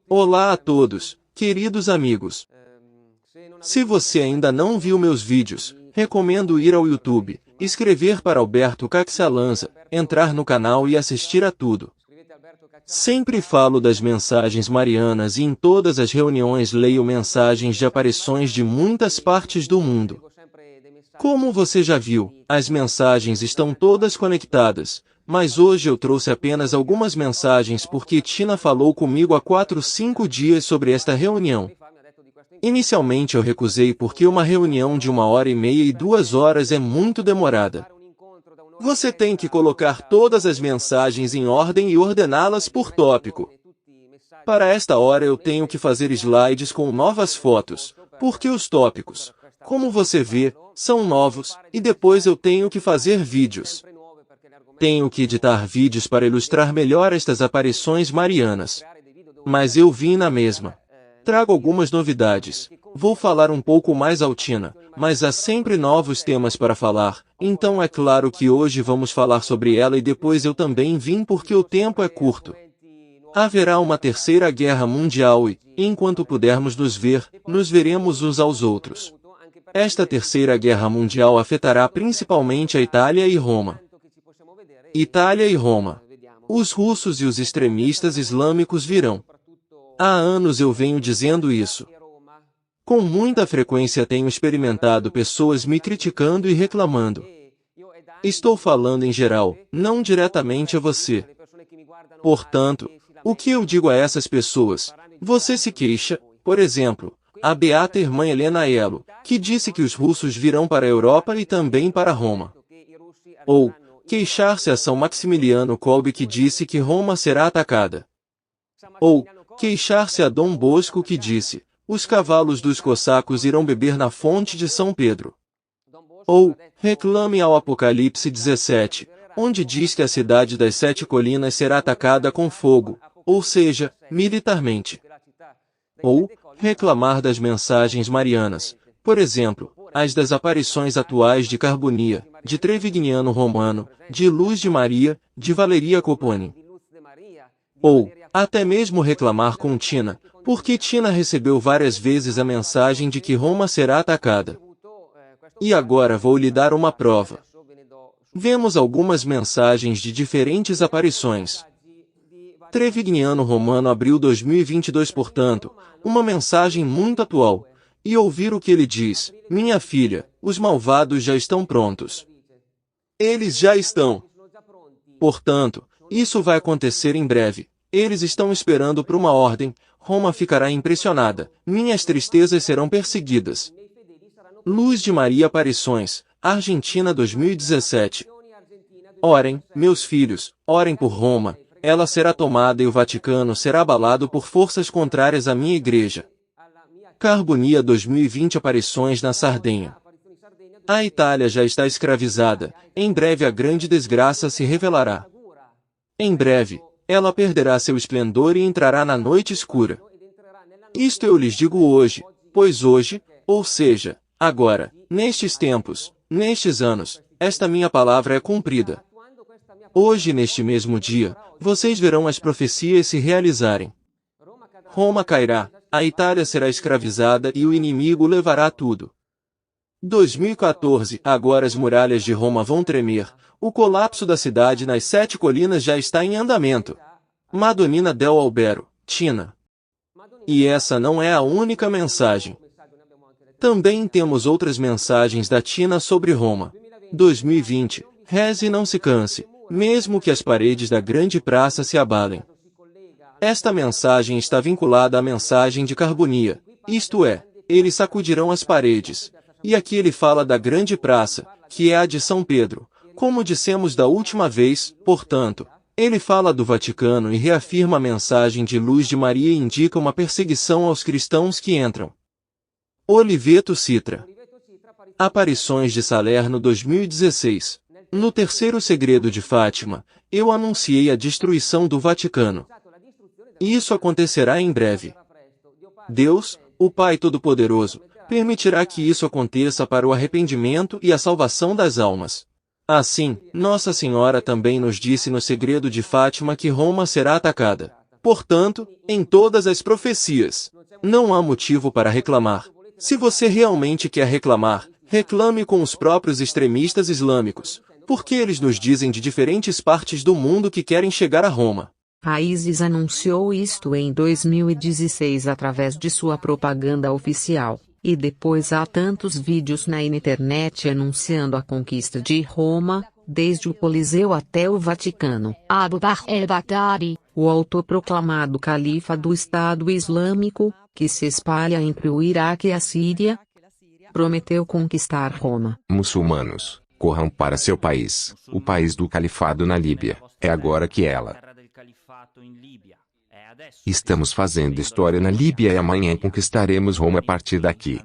Olá a todos, queridos amigos. Se você ainda não viu meus vídeos, recomendo ir ao YouTube, escrever para Alberto Caxalanza, entrar no canal e assistir a tudo. Sempre falo das mensagens marianas e em todas as reuniões leio mensagens de aparições de muitas partes do mundo. Como você já viu, as mensagens estão todas conectadas, mas hoje eu trouxe apenas algumas mensagens porque Tina falou comigo há 4-5 dias sobre esta reunião. Inicialmente eu recusei porque uma reunião de 1h30 e 2 horas é muito demorada. Você tem que colocar todas as mensagens em ordem e ordená-las por tópico. Para esta hora eu tenho que fazer slides com novas fotos, porque os tópicos, como você vê, são novos, e depois eu tenho que fazer vídeos. Tenho que editar vídeos para ilustrar melhor estas aparições marianas. Mas eu vim na mesma. Trago algumas novidades. Vou falar um pouco mais ao Tina, mas há sempre novos temas para falar, então é claro que hoje vamos falar sobre ela e depois eu também vim porque o tempo é curto. Haverá uma terceira guerra mundial e, enquanto pudermos nos ver, nos veremos uns aos outros. Esta terceira guerra mundial afetará principalmente a Itália e Roma. Itália e Roma. Os russos e os extremistas islâmicos virão. Há anos eu venho dizendo isso. Com muita frequência tenho experimentado pessoas me criticando e reclamando. Estou falando em geral, não diretamente a você. Portanto, o que eu digo a essas pessoas? Você se queixa, por exemplo, a beata irmã Helena Elo, que disse que os russos virão para a Europa e também para Roma. Ou, queixar-se a São Maximiliano Kolbe que disse que Roma será atacada. Ou, queixar-se a Dom Bosco que disse, os cavalos dos cossacos irão beber na fonte de São Pedro. Ou, reclame ao Apocalipse 17, onde diz que a cidade das 7 colinas será atacada com fogo, ou seja, militarmente. Ou, reclamar das mensagens marianas, por exemplo, as das aparições atuais de Carbonia, de Trevignano Romano, de Luz de Maria, de Valeria Coponi. Ou, até mesmo reclamar com Tina, porque Tina recebeu várias vezes a mensagem de que Roma será atacada. E agora vou lhe dar uma prova. Vemos algumas mensagens de diferentes aparições. Trevignano Romano abril 2022 portanto, uma mensagem muito atual. E ouvir o que ele diz, minha filha, os malvados já estão prontos. Eles já estão. Portanto, isso vai acontecer em breve. Eles estão esperando por uma ordem, Roma ficará impressionada, minhas tristezas serão perseguidas. Luz de Maria Aparições, Argentina 2017. Orem, meus filhos, orem por Roma, ela será tomada e o Vaticano será abalado por forças contrárias à minha igreja. Carbonia 2020 Aparições na Sardenha. A Itália já está escravizada, em breve a grande desgraça se revelará. Em breve, ela perderá seu esplendor e entrará na noite escura. Isto eu lhes digo hoje, pois hoje, ou seja, agora, nestes tempos, nestes anos, esta minha palavra é cumprida. Hoje neste mesmo dia, vocês verão as profecias se realizarem. Roma cairá, a Itália será escravizada e o inimigo levará tudo. 2014, agora as muralhas de Roma vão tremer, o colapso da cidade nas 7 colinas já está em andamento. Madonnina del Albero, Tina. E essa não é a única mensagem. Também temos outras mensagens da Tina sobre Roma. 2020, reze e não se canse, mesmo que as paredes da grande praça se abalem. Esta mensagem está vinculada à mensagem de Carbonia, isto é, eles sacudirão as paredes. E aqui ele fala da grande praça, que é a de São Pedro. Como dissemos da última vez, portanto, ele fala do Vaticano e reafirma a mensagem de Luz de Maria e indica uma perseguição aos cristãos que entram. Oliveto Citra. Aparições de Salerno 2016. No terceiro segredo de Fátima, eu anunciei a destruição do Vaticano. Isso acontecerá em breve. Deus, o Pai Todo-Poderoso, permitirá que isso aconteça para o arrependimento e a salvação das almas. Assim, Nossa Senhora também nos disse no segredo de Fátima que Roma será atacada. Portanto, em todas as profecias, não há motivo para reclamar. Se você realmente quer reclamar, reclame com os próprios extremistas islâmicos, porque eles nos dizem de diferentes partes do mundo que querem chegar a Roma. A ISIS anunciou isto em 2016 através de sua propaganda oficial, e depois há tantos vídeos na internet anunciando a conquista de Roma, desde o Coliseu até o Vaticano. Abu Bakr al-Baghdadi, O autoproclamado califa do Estado Islâmico, que se espalha entre o Iraque e a Síria, prometeu conquistar Roma. Muçulmanos, corram para seu país, o país do califado na Líbia. É agora que ela. Estamos fazendo história na Líbia e amanhã conquistaremos Roma a partir daqui.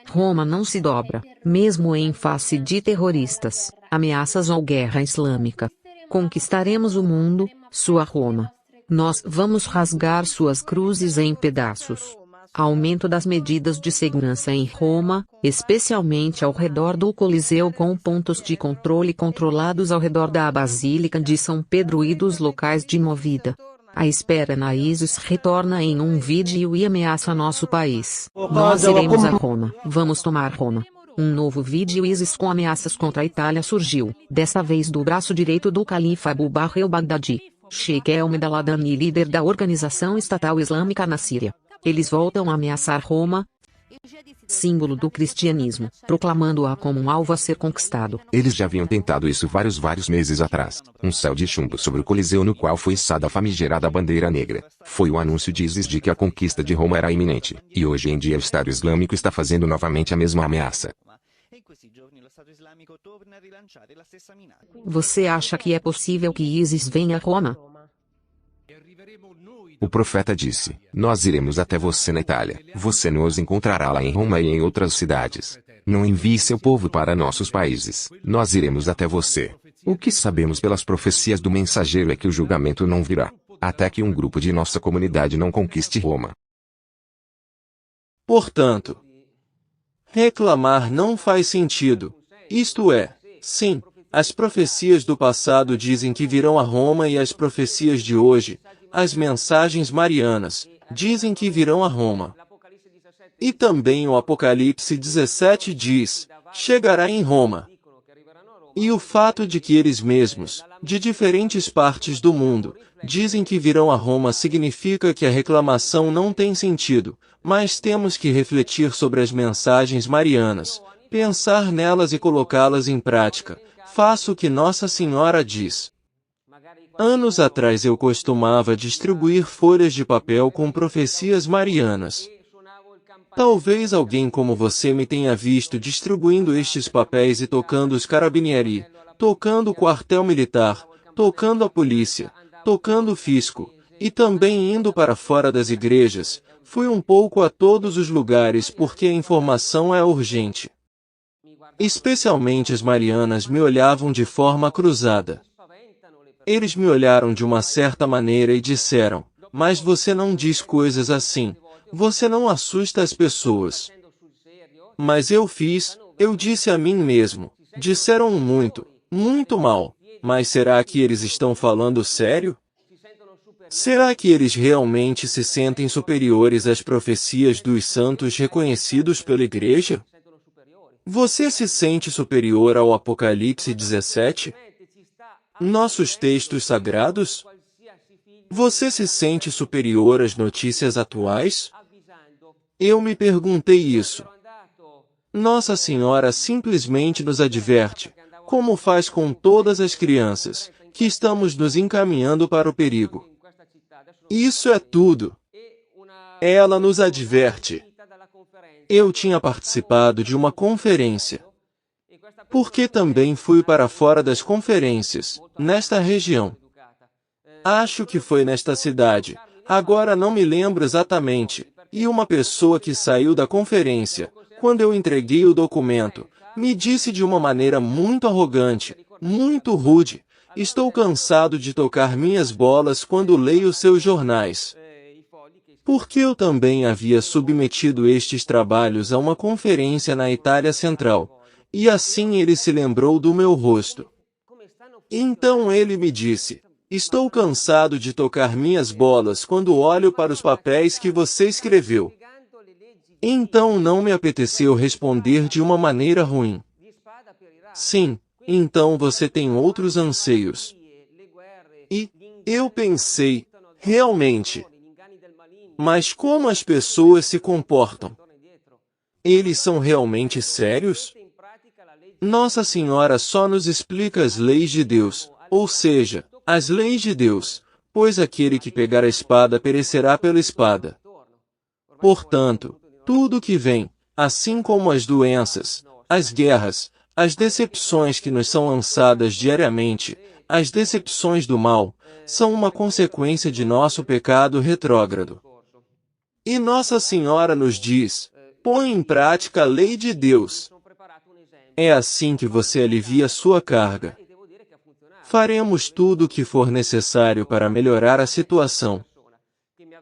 Roma não se dobra, mesmo em face de terroristas, ameaças ou guerra islâmica. Conquistaremos o mundo, sua Roma. Nós vamos rasgar suas cruzes em pedaços. Aumento das medidas de segurança em Roma, especialmente ao redor do Coliseu, com pontos de controle controlados ao redor da Basílica de São Pedro e dos locais de movida. A espera na ISIS retorna em um vídeo e ameaça nosso país. Nós iremos a Roma. Vamos tomar Roma. Um novo vídeo ISIS com ameaças contra a Itália surgiu, dessa vez do braço direito do califa Abu Bakr al-Baghdadi, Sheikh Ahmed al-Adani, líder da organização estatal islâmica na Síria. Eles voltam a ameaçar Roma, símbolo do cristianismo, proclamando-a como um alvo a ser conquistado. Eles já haviam tentado isso vários meses atrás. Um céu de chumbo sobre o Coliseu no qual foi içada a famigerada bandeira negra. Foi o anúncio de ISIS de que a conquista de Roma era iminente. E hoje em dia o Estado Islâmico está fazendo novamente a mesma ameaça. Você acha que é possível que ISIS venha a Roma? O profeta disse: Nós iremos até você na Itália. Você nos encontrará lá em Roma e em outras cidades. Não envie seu povo para nossos países. Nós iremos até você. O que sabemos pelas profecias do mensageiro é que o julgamento não virá, até que um grupo de nossa comunidade não conquiste Roma. Portanto, reclamar não faz sentido. Isto é, sim, as profecias do passado dizem que virão a Roma e as profecias de hoje, as mensagens marianas, dizem que virão a Roma. E também o Apocalipse 17 diz, chegará em Roma. E o fato de que eles mesmos, de diferentes partes do mundo, dizem que virão a Roma significa que a reclamação não tem sentido, mas temos que refletir sobre as mensagens marianas, pensar nelas e colocá-las em prática. Faça o que Nossa Senhora diz. Anos atrás eu costumava distribuir folhas de papel com profecias marianas. Talvez alguém como você me tenha visto distribuindo estes papéis e tocando os carabinieri, tocando o quartel militar, tocando a polícia, tocando o fisco, e também indo para fora das igrejas. Fui um pouco a todos os lugares porque a informação é urgente. Especialmente as marianas me olhavam de forma cruzada. Eles me olharam de uma certa maneira e disseram, mas você não diz coisas assim, você não assusta as pessoas. Mas eu disse a mim mesmo, disseram muito mal, mas será que eles estão falando sério? Será que eles realmente se sentem superiores às profecias dos santos reconhecidos pela Igreja? Você se sente superior ao Apocalipse 17? Nossos textos sagrados? Você se sente superior às notícias atuais? Eu me perguntei isso. Nossa Senhora simplesmente nos adverte, como faz com todas as crianças, que estamos nos encaminhando para o perigo. Isso é tudo. Ela nos adverte. Eu tinha participado de uma conferência. Porque também fui para fora das conferências, nesta região. Acho que foi nesta cidade, agora não me lembro exatamente, e uma pessoa que saiu da conferência, quando eu entreguei o documento, me disse de uma maneira muito arrogante, muito rude, estou cansado de tocar minhas bolas quando leio seus jornais. Porque eu também havia submetido estes trabalhos a uma conferência na Itália Central. E assim ele se lembrou do meu rosto. Então ele me disse, Estou cansado de tocar minhas bolas quando olho para os papéis que você escreveu. Então não me apeteceu responder de uma maneira ruim. Sim, então você tem outros anseios. E eu pensei, realmente. Mas como as pessoas se comportam? Eles são realmente sérios? Nossa Senhora só nos explica as leis de Deus, ou seja, as leis de Deus, pois aquele que pegar a espada perecerá pela espada. Portanto, tudo que vem, assim como as doenças, as guerras, as decepções que nos são lançadas diariamente, as decepções do mal, são uma consequência de nosso pecado retrógrado. E Nossa Senhora nos diz, põe em prática a lei de Deus. É assim que você alivia sua carga. Faremos tudo o que for necessário para melhorar a situação.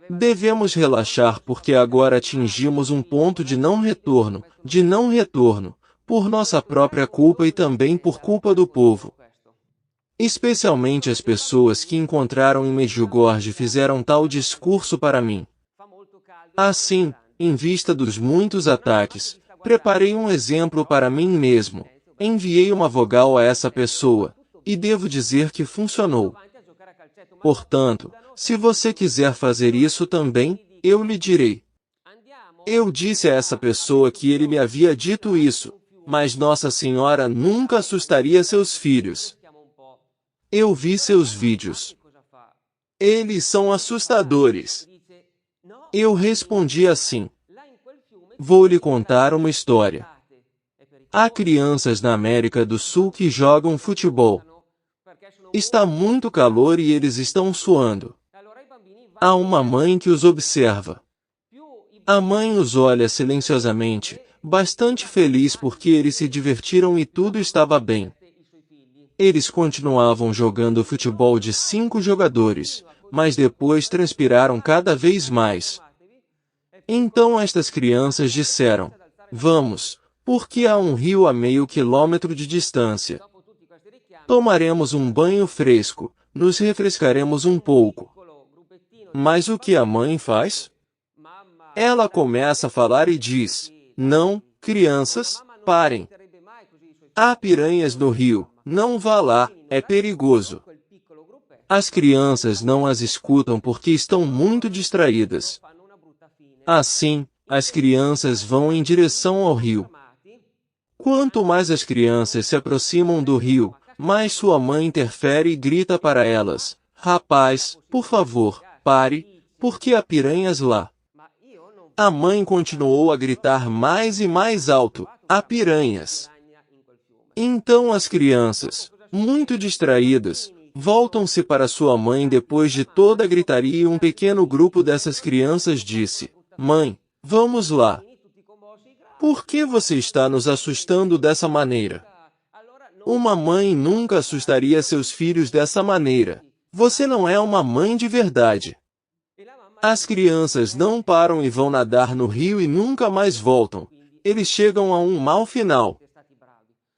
Devemos relaxar porque agora atingimos um ponto de não retorno, por nossa própria culpa e também por culpa do povo. Especialmente as pessoas que encontraram em Medjugorje fizeram tal discurso para mim. Assim, em vista dos muitos ataques, preparei um exemplo para mim mesmo. Enviei uma vogal a essa pessoa, e devo dizer que funcionou. Portanto, se você quiser fazer isso também, eu lhe direi. Eu disse a essa pessoa que ele me havia dito isso, mas Nossa Senhora nunca assustaria seus filhos. Eu vi seus vídeos. Eles são assustadores. Eu respondi assim. Vou lhe contar uma história. Há crianças na América do Sul que jogam futebol. Está muito calor e eles estão suando. Há uma mãe que os observa. A mãe os olha silenciosamente, bastante feliz porque eles se divertiram e tudo estava bem. Eles continuavam jogando futebol de 5 jogadores, mas depois transpiraram cada vez mais. Então estas crianças disseram, vamos, porque há um rio a meio quilômetro de distância. Tomaremos um banho fresco, nos refrescaremos um pouco. Mas o que a mãe faz? Ela começa a falar e diz, não, crianças, parem. Há piranhas no rio, não vá lá, é perigoso. As crianças não as escutam porque estão muito distraídas. Assim, as crianças vão em direção ao rio. Quanto mais as crianças se aproximam do rio, mais sua mãe interfere e grita para elas, rapaz, por favor, pare, porque há piranhas lá. A mãe continuou a gritar mais e mais alto, há piranhas. Então as crianças, muito distraídas, voltam-se para sua mãe depois de toda a gritaria e um pequeno grupo dessas crianças disse, mãe, vamos lá. Por que você está nos assustando dessa maneira? Uma mãe nunca assustaria seus filhos dessa maneira. Você não é uma mãe de verdade. As crianças não param e vão nadar no rio e nunca mais voltam. Eles chegam a um mau final.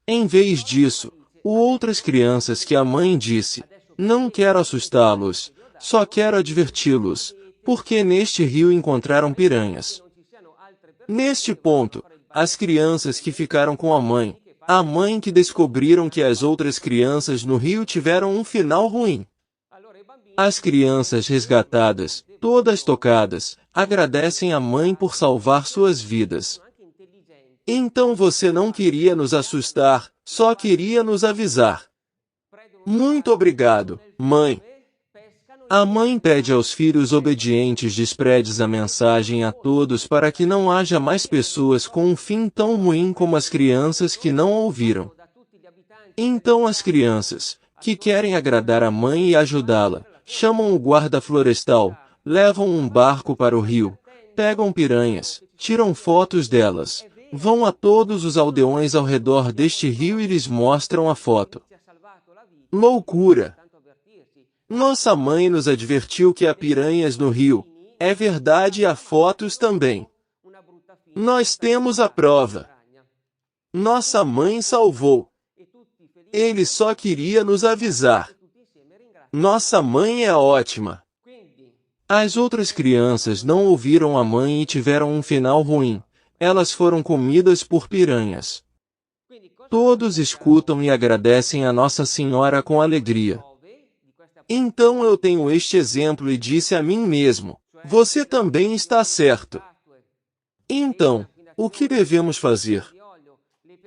Em vez disso, outras crianças que a mãe disse, não quero assustá-los, só quero adverti-los, porque neste rio encontraram piranhas. Neste ponto, as crianças que ficaram com a mãe que descobriram que as outras crianças no rio tiveram um final ruim. As crianças resgatadas, todas tocadas, agradecem a mãe por salvar suas vidas. Então você não queria nos assustar, só queria nos avisar. Muito obrigado, mãe. A mãe pede aos filhos obedientes despredes a mensagem a todos para que não haja mais pessoas com um fim tão ruim como as crianças que não ouviram. Então as crianças, que querem agradar a mãe e ajudá-la, chamam o guarda florestal, levam um barco para o rio, pegam piranhas, tiram fotos delas, vão a todos os aldeões ao redor deste rio e lhes mostram a foto. Loucura! Nossa mãe nos advertiu que há piranhas no rio. É verdade e há fotos também. Nós temos a prova. Nossa mãe salvou. Ele só queria nos avisar. Nossa mãe é ótima. As outras crianças não ouviram a mãe e tiveram um final ruim. Elas foram comidas por piranhas. Todos escutam e agradecem a Nossa Senhora com alegria. Então eu tenho este exemplo e disse a mim mesmo: você também está certo. Então, o que devemos fazer?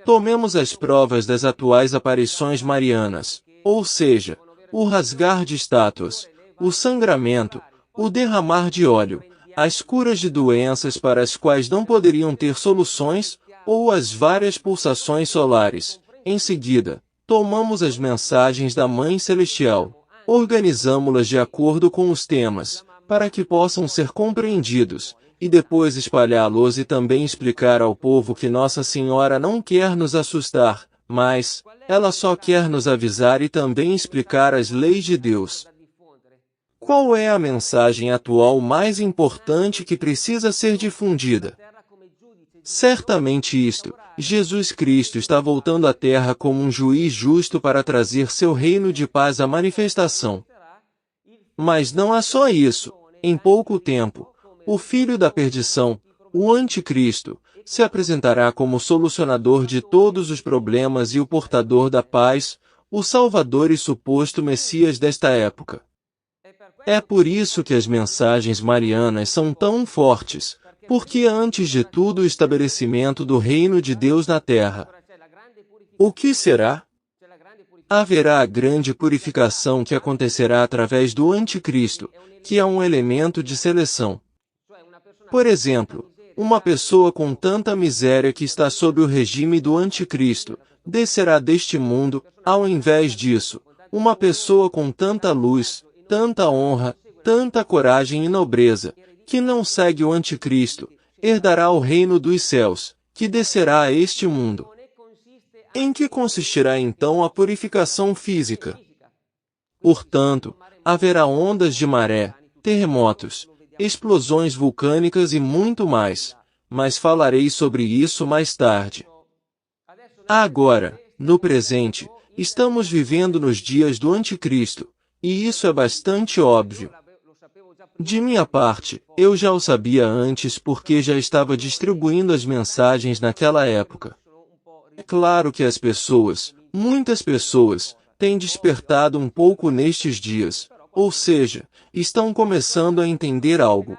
Tomemos as provas das atuais aparições marianas, ou seja, o rasgar de estátuas, o sangramento, o derramar de óleo, as curas de doenças para as quais não poderiam ter soluções, ou as várias pulsações solares. Em seguida, tomamos as mensagens da Mãe Celestial, organizamo-las de acordo com os temas, para que possam ser compreendidos, e depois espalhá-los e também explicar ao povo que Nossa Senhora não quer nos assustar, mas ela só quer nos avisar e também explicar as leis de Deus. Qual é a mensagem atual mais importante que precisa ser difundida? Certamente isto: Jesus Cristo está voltando à Terra como um juiz justo para trazer seu reino de paz à manifestação. Mas não há só isso. Em pouco tempo, o filho da perdição, o Anticristo, se apresentará como solucionador de todos os problemas e o portador da paz, o Salvador e suposto Messias desta época. É por isso que as mensagens marianas são tão fortes, porque antes de tudo o estabelecimento do reino de Deus na terra. O que será? Haverá a grande purificação que acontecerá através do Anticristo, que é um elemento de seleção. Por exemplo, uma pessoa com tanta miséria que está sob o regime do Anticristo, descerá deste mundo. Ao invés disso, uma pessoa com tanta luz, tanta honra, tanta coragem e nobreza, que não segue o Anticristo, herdará o reino dos céus, que descerá a este mundo. Em que consistirá então a purificação física? Portanto, haverá ondas de maré, terremotos, explosões vulcânicas e muito mais, mas falarei sobre isso mais tarde. Agora, no presente, estamos vivendo nos dias do Anticristo, e isso é bastante óbvio. De minha parte, eu já o sabia antes porque já estava distribuindo as mensagens naquela época. É claro que as pessoas, muitas pessoas, têm despertado um pouco nestes dias, ou seja, estão começando a entender algo.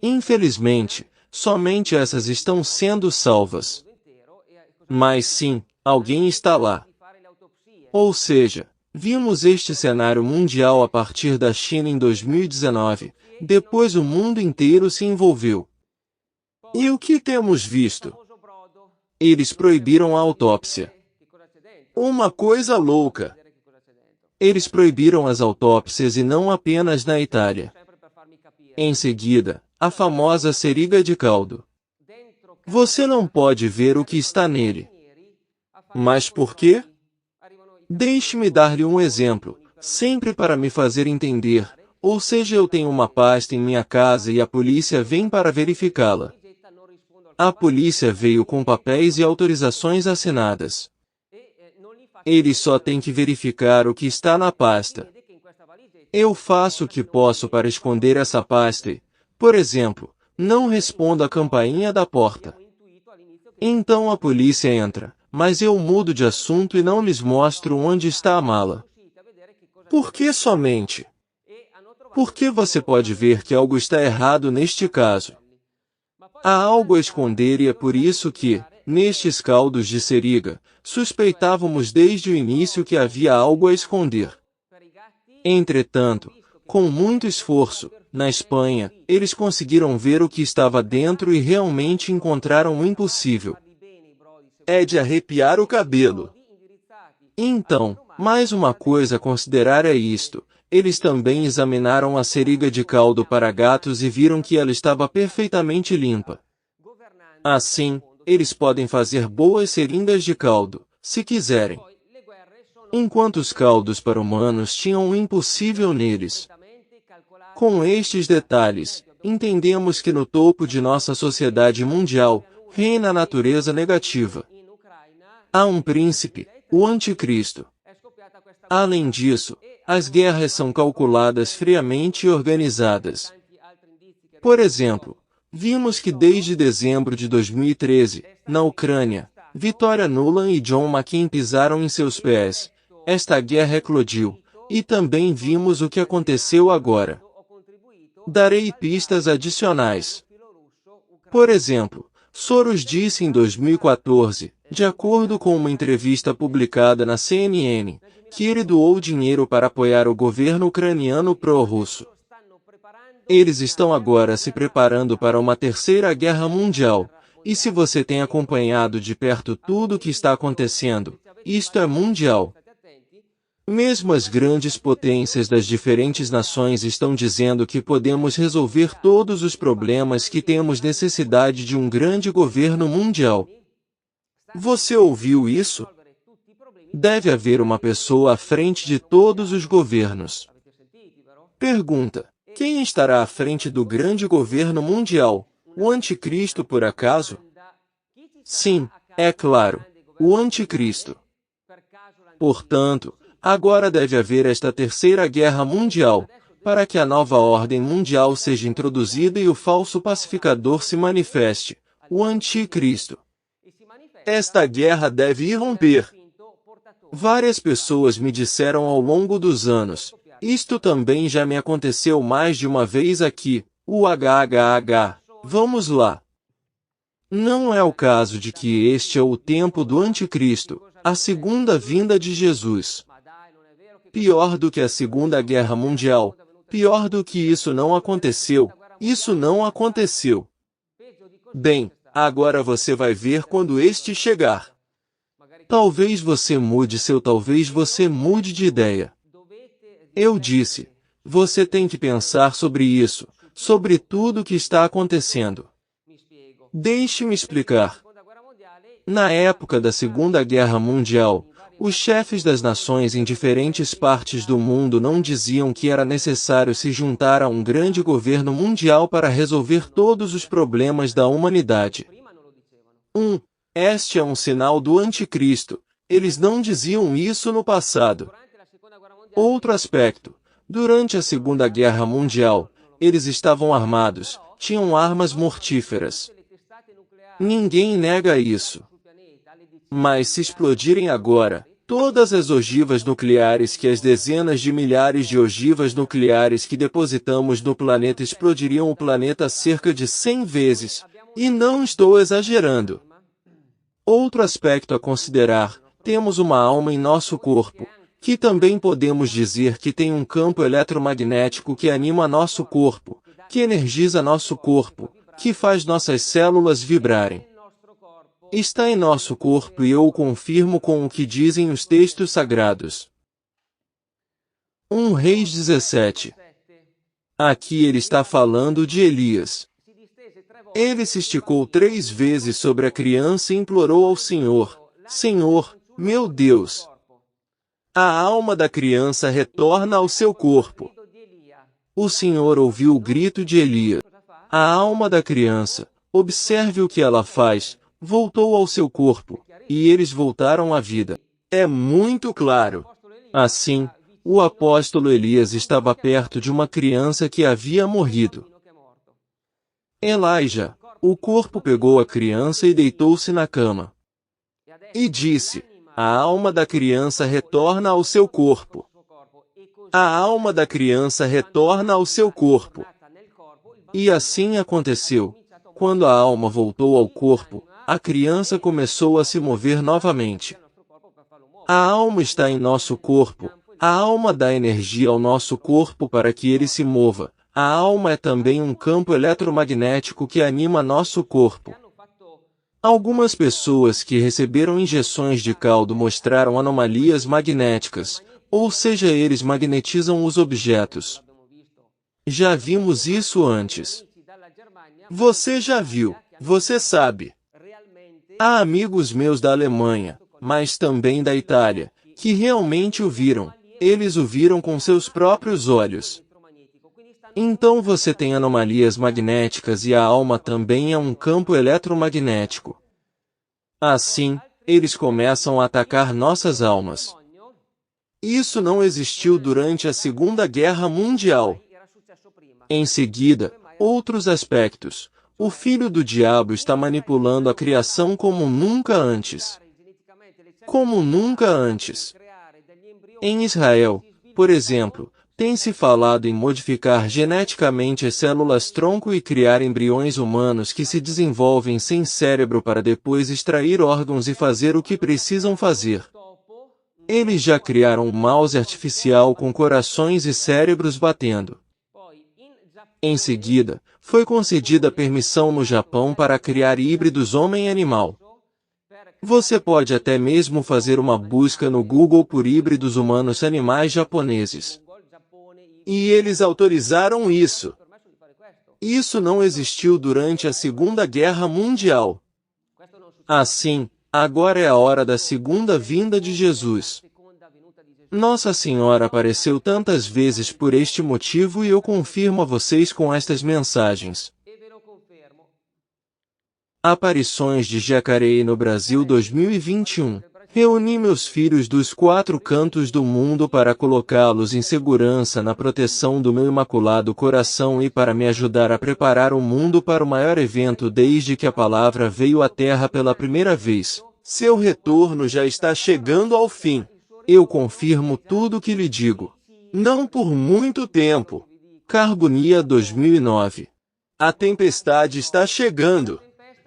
Infelizmente, somente essas estão sendo salvas. Mas sim, alguém está lá. Ou seja, vimos este cenário mundial a partir da China em 2019, depois o mundo inteiro se envolveu. E o que temos visto? Eles proibiram a autópsia. Uma coisa louca. Eles proibiram as autópsias e não apenas na Itália. Em seguida, a famosa seringa de caldo. Você não pode ver o que está nele. Mas por quê? Deixe-me dar-lhe um exemplo, sempre para me fazer entender. Ou seja, eu tenho uma pasta em minha casa e a polícia vem para verificá-la. A polícia veio com papéis e autorizações assinadas. Eles só têm que verificar o que está na pasta. Eu faço o que posso para esconder essa pasta e, por exemplo, não respondo à campainha da porta. Então a polícia entra, mas eu mudo de assunto e não lhes mostro onde está a mala. Por que somente? Porque você pode ver que algo está errado neste caso. Há algo a esconder e é por isso que, nestes caldos de seringa, suspeitávamos desde o início que havia algo a esconder. Entretanto, com muito esforço, na Espanha, eles conseguiram ver o que estava dentro e realmente encontraram o impossível. É de arrepiar o cabelo. Então, mais uma coisa a considerar é isto. Eles também examinaram a seringa de caldo para gatos e viram que ela estava perfeitamente limpa. Assim, eles podem fazer boas seringas de caldo, se quiserem. Enquanto os caldos para humanos tinham o impossível neles. Com estes detalhes, entendemos que no topo de nossa sociedade mundial, reina a natureza negativa. Há um príncipe, o Anticristo. Além disso, as guerras são calculadas friamente e organizadas. Por exemplo, vimos que desde dezembro de 2013, na Ucrânia, Victoria Nuland e John McCain pisaram em seus pés. Esta guerra eclodiu, e também vimos o que aconteceu agora. Darei pistas adicionais. Por exemplo, Soros disse em 2014, de acordo com uma entrevista publicada na CNN, que ele doou dinheiro para apoiar o governo ucraniano pró-russo. Eles estão agora se preparando para uma terceira guerra mundial, e se você tem acompanhado de perto tudo o que está acontecendo, isto é mundial. Mesmo as grandes potências das diferentes nações estão dizendo que podemos resolver todos os problemas, que temos necessidade de um grande governo mundial. Você ouviu isso? Deve haver uma pessoa à frente de todos os governos. Pergunta: quem estará à frente do grande governo mundial? O anticristo, por acaso? Sim, é claro, o anticristo. Portanto, agora deve haver esta terceira guerra mundial, para que a nova ordem mundial seja introduzida e o falso pacificador se manifeste, o anticristo. Esta guerra deve irromper. Várias pessoas me disseram ao longo dos anos, isto também já me aconteceu mais de uma vez aqui, o HHH, vamos lá. Não é o caso de que este é o tempo do anticristo, a segunda vinda de Jesus. Pior do que a Segunda Guerra Mundial, pior do que isso não aconteceu, isso não aconteceu. Bem, agora você vai ver quando este chegar. Talvez você mude talvez você mude de ideia. Eu disse, você tem que pensar sobre isso, sobre tudo o que está acontecendo. Deixe-me explicar. Na época da Segunda Guerra Mundial, os chefes das nações em diferentes partes do mundo não diziam que era necessário se juntar a um grande governo mundial para resolver todos os problemas da humanidade. Este é um sinal do anticristo. Eles não diziam isso no passado. Outro aspecto. Durante a Segunda Guerra Mundial, eles estavam armados, tinham armas mortíferas. Ninguém nega isso. Mas se explodirem agora, todas as ogivas nucleares, que as dezenas de milhares de ogivas nucleares que depositamos no planeta explodiriam o planeta cerca de 100 vezes. E não estou exagerando. Outro aspecto a considerar, temos uma alma em nosso corpo, que também podemos dizer que tem um campo eletromagnético que anima nosso corpo, que energiza nosso corpo, que faz nossas células vibrarem. Está em nosso corpo e eu o confirmo com o que dizem os textos sagrados. 1 Reis 17. Aqui ele está falando de Elias. Ele se esticou 3 vezes sobre a criança e implorou ao Senhor: Senhor, meu Deus! A alma da criança retorna ao seu corpo. O Senhor ouviu o grito de Elias. A alma da criança, observe o que ela faz, voltou ao seu corpo, e eles voltaram à vida. É muito claro. Assim, o apóstolo Elias estava perto de uma criança que havia morrido. Elijah, o corpo pegou a criança e deitou-se na cama. E disse: a alma da criança retorna ao seu corpo. A alma da criança retorna ao seu corpo. E assim aconteceu. Quando a alma voltou ao corpo, a criança começou a se mover novamente. A alma está em nosso corpo. A alma dá energia ao nosso corpo para que ele se mova. A alma é também um campo eletromagnético que anima nosso corpo. Algumas pessoas que receberam injeções de caldo mostraram anomalias magnéticas, ou seja, eles magnetizam os objetos. Já vimos isso antes. Você já viu, você sabe. Há amigos meus da Alemanha, mas também da Itália, que realmente o viram. Eles o viram com seus próprios olhos. Então você tem anomalias magnéticas e a alma também é um campo eletromagnético. Assim, eles começam a atacar nossas almas. Isso não existiu durante a Segunda Guerra Mundial. Em seguida, outros aspectos. O filho do diabo está manipulando a criação como nunca antes. Como nunca antes. Em Israel, por exemplo, tem-se falado em modificar geneticamente as células-tronco e criar embriões humanos que se desenvolvem sem cérebro para depois extrair órgãos e fazer o que precisam fazer. Eles já criaram um mouse artificial com corações e cérebros batendo. Em seguida, foi concedida permissão no Japão para criar híbridos homem-animal. Você pode até mesmo fazer uma busca no Google por híbridos humanos-animais japoneses. E eles autorizaram isso. Isso não existiu durante a Segunda Guerra Mundial. Assim, agora é a hora da segunda vinda de Jesus. Nossa Senhora apareceu tantas vezes por este motivo e eu confirmo a vocês com estas mensagens. Aparições de Jacareí no Brasil 2021. Reuni meus filhos dos 4 cantos do mundo para colocá-los em segurança na proteção do meu Imaculado Coração e para me ajudar a preparar o mundo para o maior evento desde que a palavra veio à Terra pela primeira vez. Seu retorno já está chegando ao fim. Eu confirmo tudo o que lhe digo. Não por muito tempo. Carbonia 2009. A tempestade está chegando.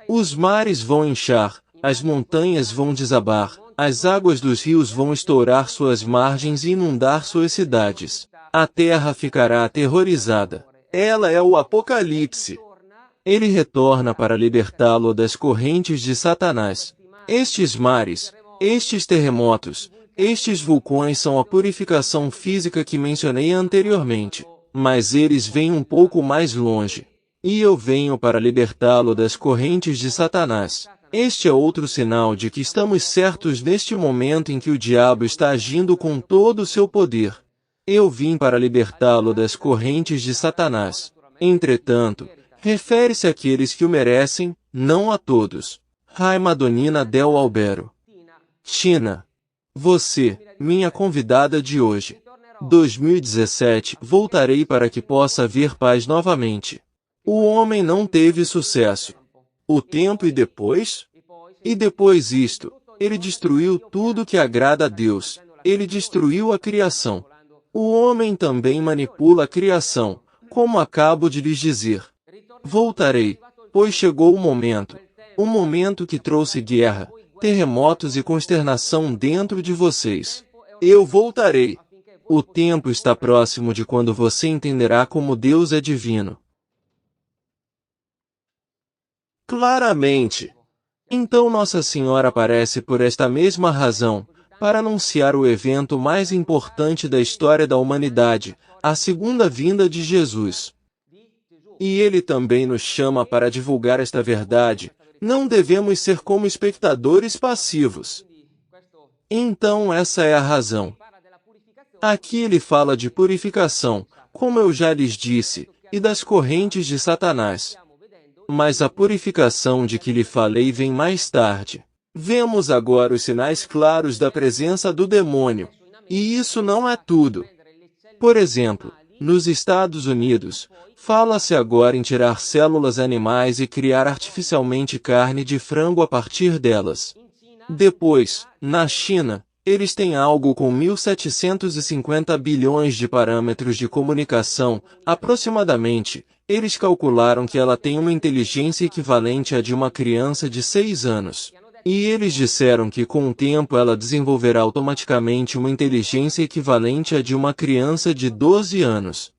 Os mares vão inchar, as montanhas vão desabar, as águas dos rios vão estourar suas margens e inundar suas cidades. A terra ficará aterrorizada. Ela é o Apocalipse. Ele retorna para libertá-lo das correntes de Satanás. Estes mares, estes terremotos, estes vulcões são a purificação física que mencionei anteriormente, mas eles vêm um pouco mais longe. E eu venho para libertá-lo das correntes de Satanás. Este é outro sinal de que estamos certos neste momento em que o diabo está agindo com todo o seu poder. Eu vim para libertá-lo das correntes de Satanás. Entretanto, refere-se àqueles que o merecem, não a todos. Rai Madonina del Albero. China. Você, minha convidada de hoje. 2017, voltarei para que possa haver paz novamente. O homem não teve sucesso. O tempo e depois? E depois isto, ele destruiu tudo que agrada a Deus. Ele destruiu a criação. O homem também manipula a criação, como acabo de lhes dizer. Voltarei, pois chegou o momento que trouxe guerra, terremotos e consternação dentro de vocês. Eu voltarei. O tempo está próximo de quando você entenderá como Deus é divino. Claramente. Então Nossa Senhora aparece por esta mesma razão, para anunciar o evento mais importante da história da humanidade, a segunda vinda de Jesus. E Ele também nos chama para divulgar esta verdade. Não devemos ser como espectadores passivos. Então essa é a razão. Aqui ele fala de purificação, como eu já lhes disse, e das correntes de Satanás. Mas a purificação de que lhe falei vem mais tarde. Vemos agora os sinais claros da presença do demônio. E isso não é tudo. Por exemplo, nos Estados Unidos, fala-se agora em tirar células animais e criar artificialmente carne de frango a partir delas. Depois, na China, eles têm algo com 1.750 bilhões de parâmetros de comunicação, aproximadamente. Eles calcularam que ela tem uma inteligência equivalente à de uma criança de 6 anos. E eles disseram que com o tempo ela desenvolverá automaticamente uma inteligência equivalente à de uma criança de 12 anos.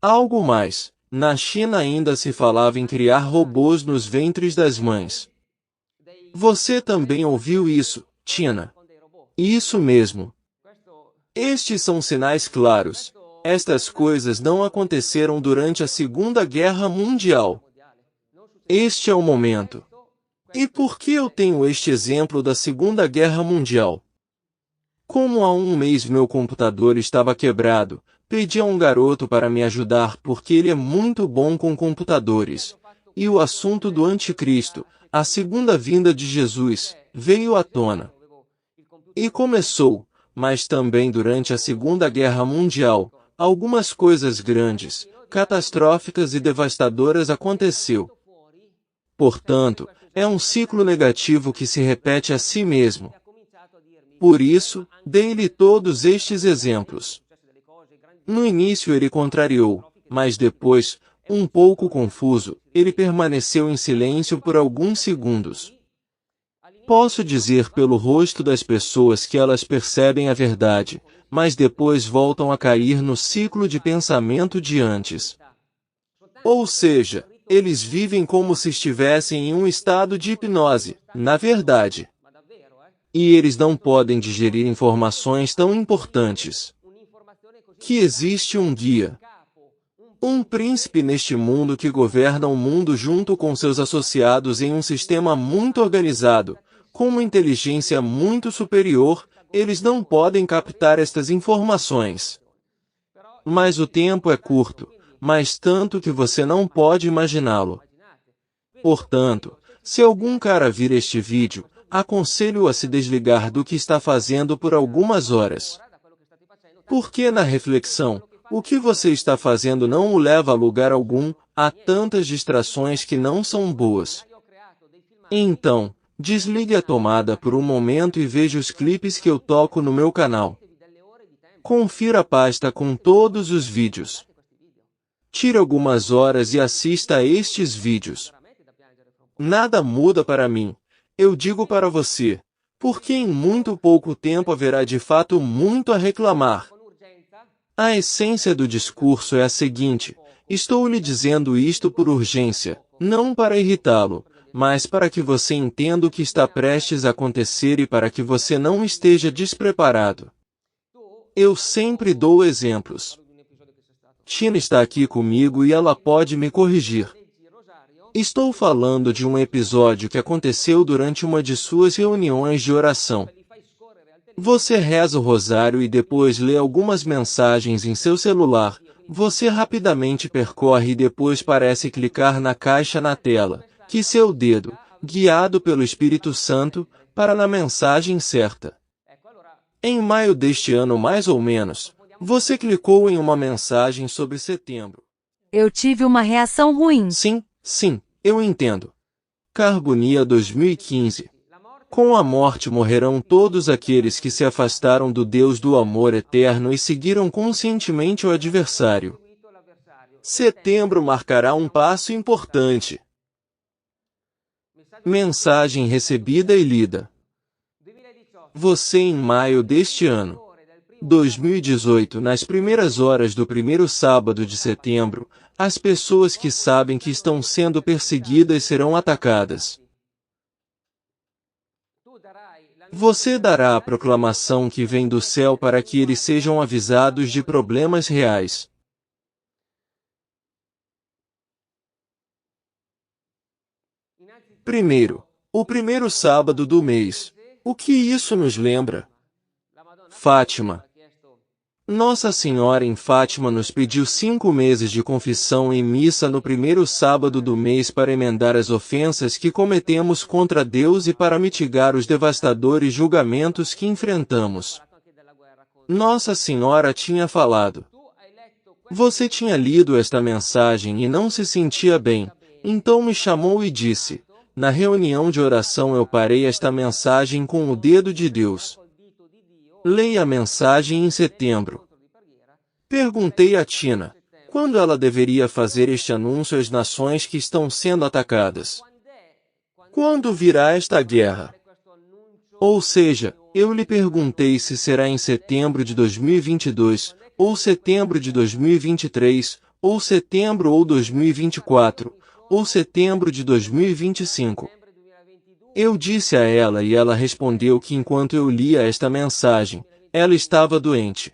Algo mais, na China ainda se falava em criar robôs nos ventres das mães. Você também ouviu isso, China? Isso mesmo. Estes são sinais claros. Estas coisas não aconteceram durante a Segunda Guerra Mundial. Este é o momento. E por que eu tenho este exemplo da Segunda Guerra Mundial? Como há um mês meu computador estava quebrado, pedi a um garoto para me ajudar porque ele é muito bom com computadores. E o assunto do Anticristo, a segunda vinda de Jesus, veio à tona. E começou, mas também durante a Segunda Guerra Mundial, algumas coisas grandes, catastróficas e devastadoras aconteceu. Portanto, é um ciclo negativo que se repete a si mesmo. Por isso, dei-lhe todos estes exemplos. No início ele contrariou, mas depois, um pouco confuso, ele permaneceu em silêncio por alguns segundos. Posso dizer pelo rosto das pessoas que elas percebem a verdade, mas depois voltam a cair no ciclo de pensamento de antes. Ou seja, eles vivem como se estivessem em um estado de hipnose, na verdade. E eles não podem digerir informações tão importantes. Que existe um guia. Um príncipe neste mundo que governa o mundo junto com seus associados em um sistema muito organizado, com uma inteligência muito superior, eles não podem captar estas informações. Mas o tempo é curto, mas tanto que você não pode imaginá-lo. Portanto, se algum cara vir este vídeo, aconselho-o a se desligar do que está fazendo por algumas horas. Porque na reflexão, o que você está fazendo não o leva a lugar algum, há tantas distrações que não são boas. Então, desligue a tomada por um momento e veja os clipes que eu toco no meu canal. Confira a pasta com todos os vídeos. Tire algumas horas e assista a estes vídeos. Nada muda para mim. Eu digo para você, porque em muito pouco tempo haverá de fato muito a reclamar. A essência do discurso é a seguinte: estou lhe dizendo isto por urgência, não para irritá-lo, mas para que você entenda o que está prestes a acontecer e para que você não esteja despreparado. Eu sempre dou exemplos. Tina está aqui comigo e ela pode me corrigir. Estou falando de um episódio que aconteceu durante uma de suas reuniões de oração. Você reza o rosário e depois lê algumas mensagens em seu celular. Você rapidamente percorre e depois parece clicar na caixa na tela, que seu dedo, guiado pelo Espírito Santo, para na mensagem certa. Em maio deste ano mais ou menos, você clicou em uma mensagem sobre setembro. Eu tive uma reação ruim. Sim, eu entendo. Carbonia 2015. Com a morte morrerão todos aqueles que se afastaram do Deus do amor eterno e seguiram conscientemente o adversário. Setembro marcará um passo importante. Mensagem recebida e lida. Você em maio deste ano, 2018, nas primeiras horas do primeiro sábado de setembro, as pessoas que sabem que estão sendo perseguidas serão atacadas. Você dará a proclamação que vem do céu para que eles sejam avisados de problemas reais. Primeiro, o primeiro sábado do mês. O que isso nos lembra? Fátima. Nossa Senhora em Fátima nos pediu 5 meses de confissão e missa no primeiro sábado do mês para emendar as ofensas que cometemos contra Deus e para mitigar os devastadores julgamentos que enfrentamos. Nossa Senhora tinha falado. Você tinha lido esta mensagem e não se sentia bem, então me chamou e disse: na reunião de oração eu parei esta mensagem com o dedo de Deus. Leia a mensagem em setembro. Perguntei a Tina, quando ela deveria fazer este anúncio às nações que estão sendo atacadas? Quando virá esta guerra? Ou seja, eu lhe perguntei se será em setembro de 2022, ou setembro de 2023, ou setembro ou 2024, ou setembro de 2025. Eu disse a ela e ela respondeu que enquanto eu lia esta mensagem, ela estava doente.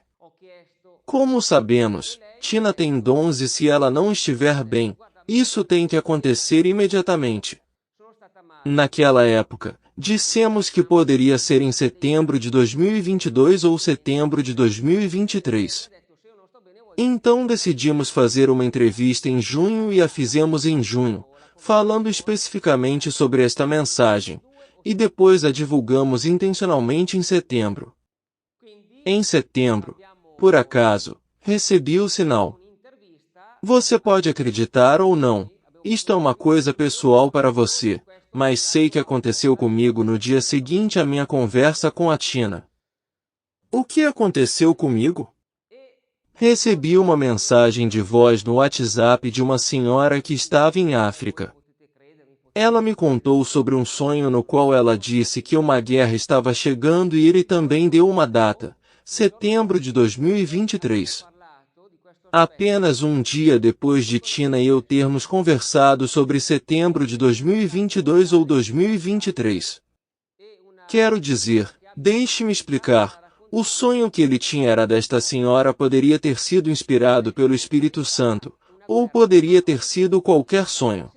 Como sabemos, Tina tem dons e se ela não estiver bem, isso tem que acontecer imediatamente. Naquela época, dissemos que poderia ser em setembro de 2022 ou setembro de 2023. Então decidimos fazer uma entrevista em junho e a fizemos em junho, falando especificamente sobre esta mensagem, e depois a divulgamos intencionalmente em setembro. Em setembro, por acaso, recebi o sinal. Você pode acreditar ou não, isto é uma coisa pessoal para você, mas sei que aconteceu comigo no dia seguinte à minha conversa com a Tina. O que aconteceu comigo? Recebi uma mensagem de voz no WhatsApp de uma senhora que estava em África. Ela me contou sobre um sonho no qual ela disse que uma guerra estava chegando e ele também deu uma data, setembro de 2023. Apenas um dia depois de Tina e eu termos conversado sobre setembro de 2022 ou 2023. Quero dizer, deixe-me explicar, o sonho que ele tinha era desta senhora poderia ter sido inspirado pelo Espírito Santo, ou poderia ter sido qualquer sonho.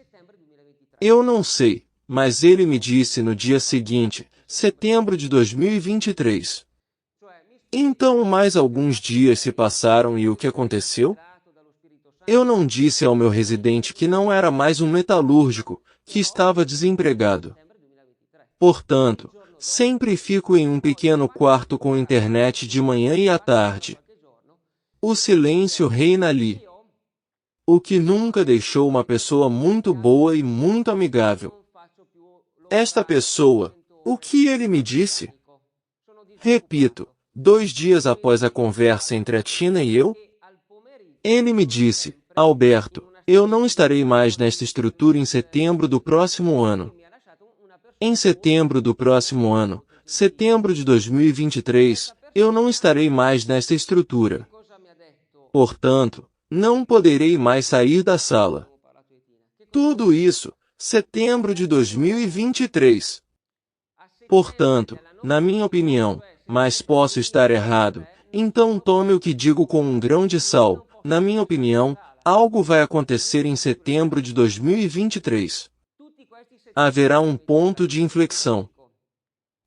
Eu não sei, mas ele me disse no dia seguinte, setembro de 2023. Então mais alguns dias se passaram e o que aconteceu? Eu não disse ao meu residente que não era mais um metalúrgico, que estava desempregado. Portanto, sempre fico em um pequeno quarto com internet de manhã e à tarde. O silêncio reina ali. O que nunca deixou uma pessoa muito boa e muito amigável. Esta pessoa, o que ele me disse? Repito, 2 dias após a conversa entre a Tina e eu, ele me disse, Alberto, eu não estarei mais nesta estrutura em setembro do próximo ano. Em setembro do próximo ano, setembro de 2023, eu não estarei mais nesta estrutura. Portanto, não poderei mais sair da sala. Tudo isso, setembro de 2023. Portanto, na minha opinião, mas posso estar errado, então tome o que digo com um grão de sal, na minha opinião, algo vai acontecer em setembro de 2023. Haverá um ponto de inflexão.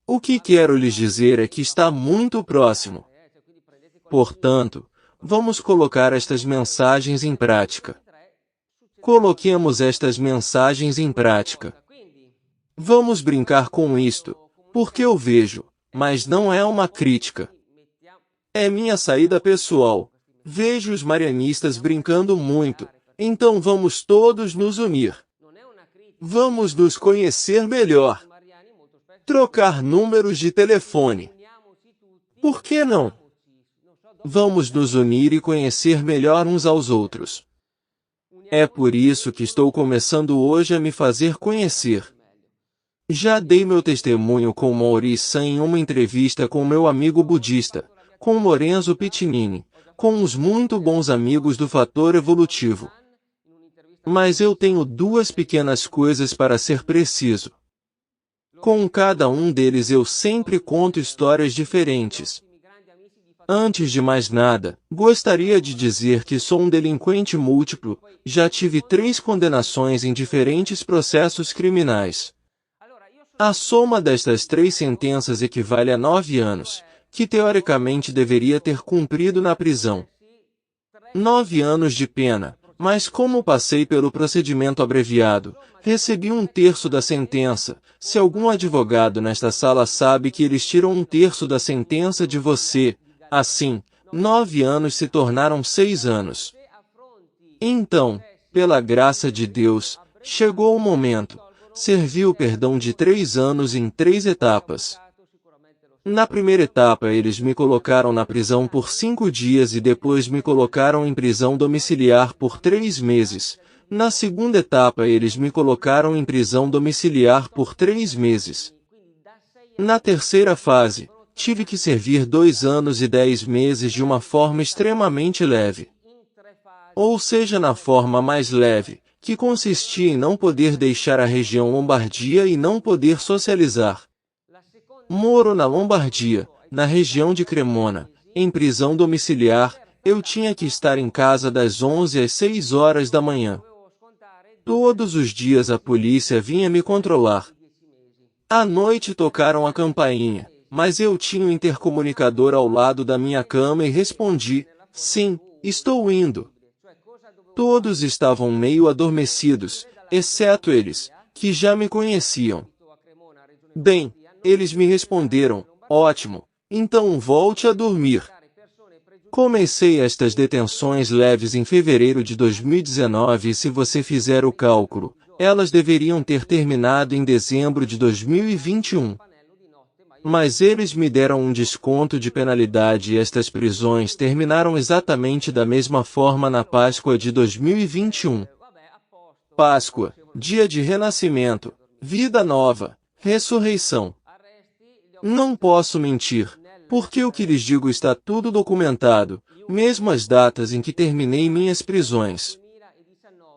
O que quero lhes dizer é que está muito próximo. Portanto, vamos colocar estas mensagens em prática. Coloquemos estas mensagens em prática. Vamos brincar com isto, porque eu vejo, mas não é uma crítica. É minha saída pessoal. Vejo os marianistas brincando muito, então vamos todos nos unir. Vamos nos conhecer melhor. Trocar números de telefone. Por que não? Vamos nos unir e conhecer melhor uns aos outros. É por isso que estou começando hoje a me fazer conhecer. Já dei meu testemunho com Maurice San em uma entrevista com meu amigo budista, com Lorenzo Pitinini, com uns muito bons amigos do Fator Evolutivo. Mas eu tenho 2 pequenas coisas para ser preciso. Com cada um deles eu sempre conto histórias diferentes. Antes de mais nada, gostaria de dizer que sou um delinquente múltiplo, já tive 3 condenações em diferentes processos criminais. A soma destas 3 sentenças equivale a 9 anos, que teoricamente deveria ter cumprido na prisão. 9 anos de pena, mas como passei pelo procedimento abreviado, recebi 1/3 da sentença. Se algum advogado nesta sala sabe que eles tiram 1/3 da sentença de você, assim, 9 anos se tornaram 6 anos. Então, pela graça de Deus, chegou o momento. Servi o perdão de 3 anos em 3 etapas. Na primeira etapa eles me colocaram na prisão por 5 dias e depois me colocaram em prisão domiciliar por 3 meses. Na segunda etapa eles me colocaram em prisão domiciliar por 3 meses. Na terceira fase, tive que servir 2 anos e 10 meses de uma forma extremamente leve. Ou seja, na forma mais leve, que consistia em não poder deixar a região Lombardia e não poder socializar. Moro na Lombardia, na região de Cremona, em prisão domiciliar, eu tinha que estar em casa das 11 às 6 horas da manhã. Todos os dias a polícia vinha me controlar. À noite tocaram a campainha, mas eu tinha o intercomunicador ao lado da minha cama e respondi, sim, estou indo. Todos estavam meio adormecidos, exceto eles, que já me conheciam. Bem, eles me responderam, ótimo, Então volte a dormir. Comecei estas detenções leves em fevereiro de 2019 e se você fizer o cálculo, elas deveriam ter terminado em dezembro de 2021. Mas eles me deram um desconto de penalidade e estas prisões terminaram exatamente da mesma forma na Páscoa de 2021. Páscoa, dia de renascimento, vida nova, ressurreição. Não posso mentir, porque o que lhes digo está tudo documentado, mesmo as datas em que terminei minhas prisões.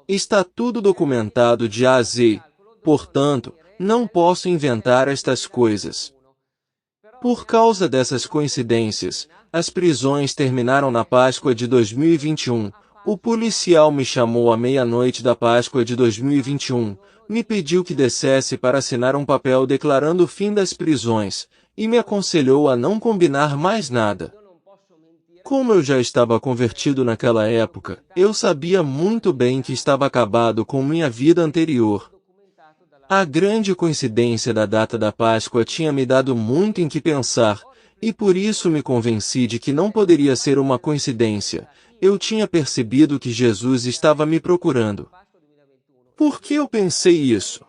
Está tudo documentado de A a Z, portanto, não posso inventar estas coisas. Por causa dessas coincidências, as prisões terminaram na Páscoa de 2021. O policial me chamou à meia-noite da Páscoa de 2021, me pediu que descesse para assinar um papel declarando o fim das prisões, e me aconselhou a não combinar mais nada. Como eu já estava convertido naquela época, eu sabia muito bem que estava acabado com minha vida anterior. A grande coincidência da data da Páscoa tinha me dado muito em que pensar, e por isso me convenci de que não poderia ser uma coincidência. Eu tinha percebido que Jesus estava me procurando. Por que eu pensei isso?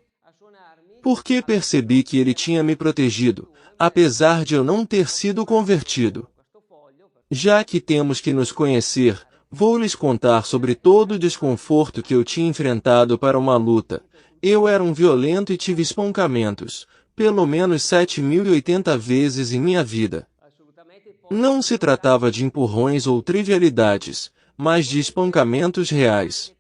Porque percebi que ele tinha me protegido, apesar de eu não ter sido convertido. Já que temos que nos conhecer, vou lhes contar sobre todo o desconforto que eu tinha enfrentado para uma luta. Eu era um violento e tive espancamentos, pelo menos 7.080 vezes em minha vida. Não se tratava de empurrões ou trivialidades, mas de espancamentos reais.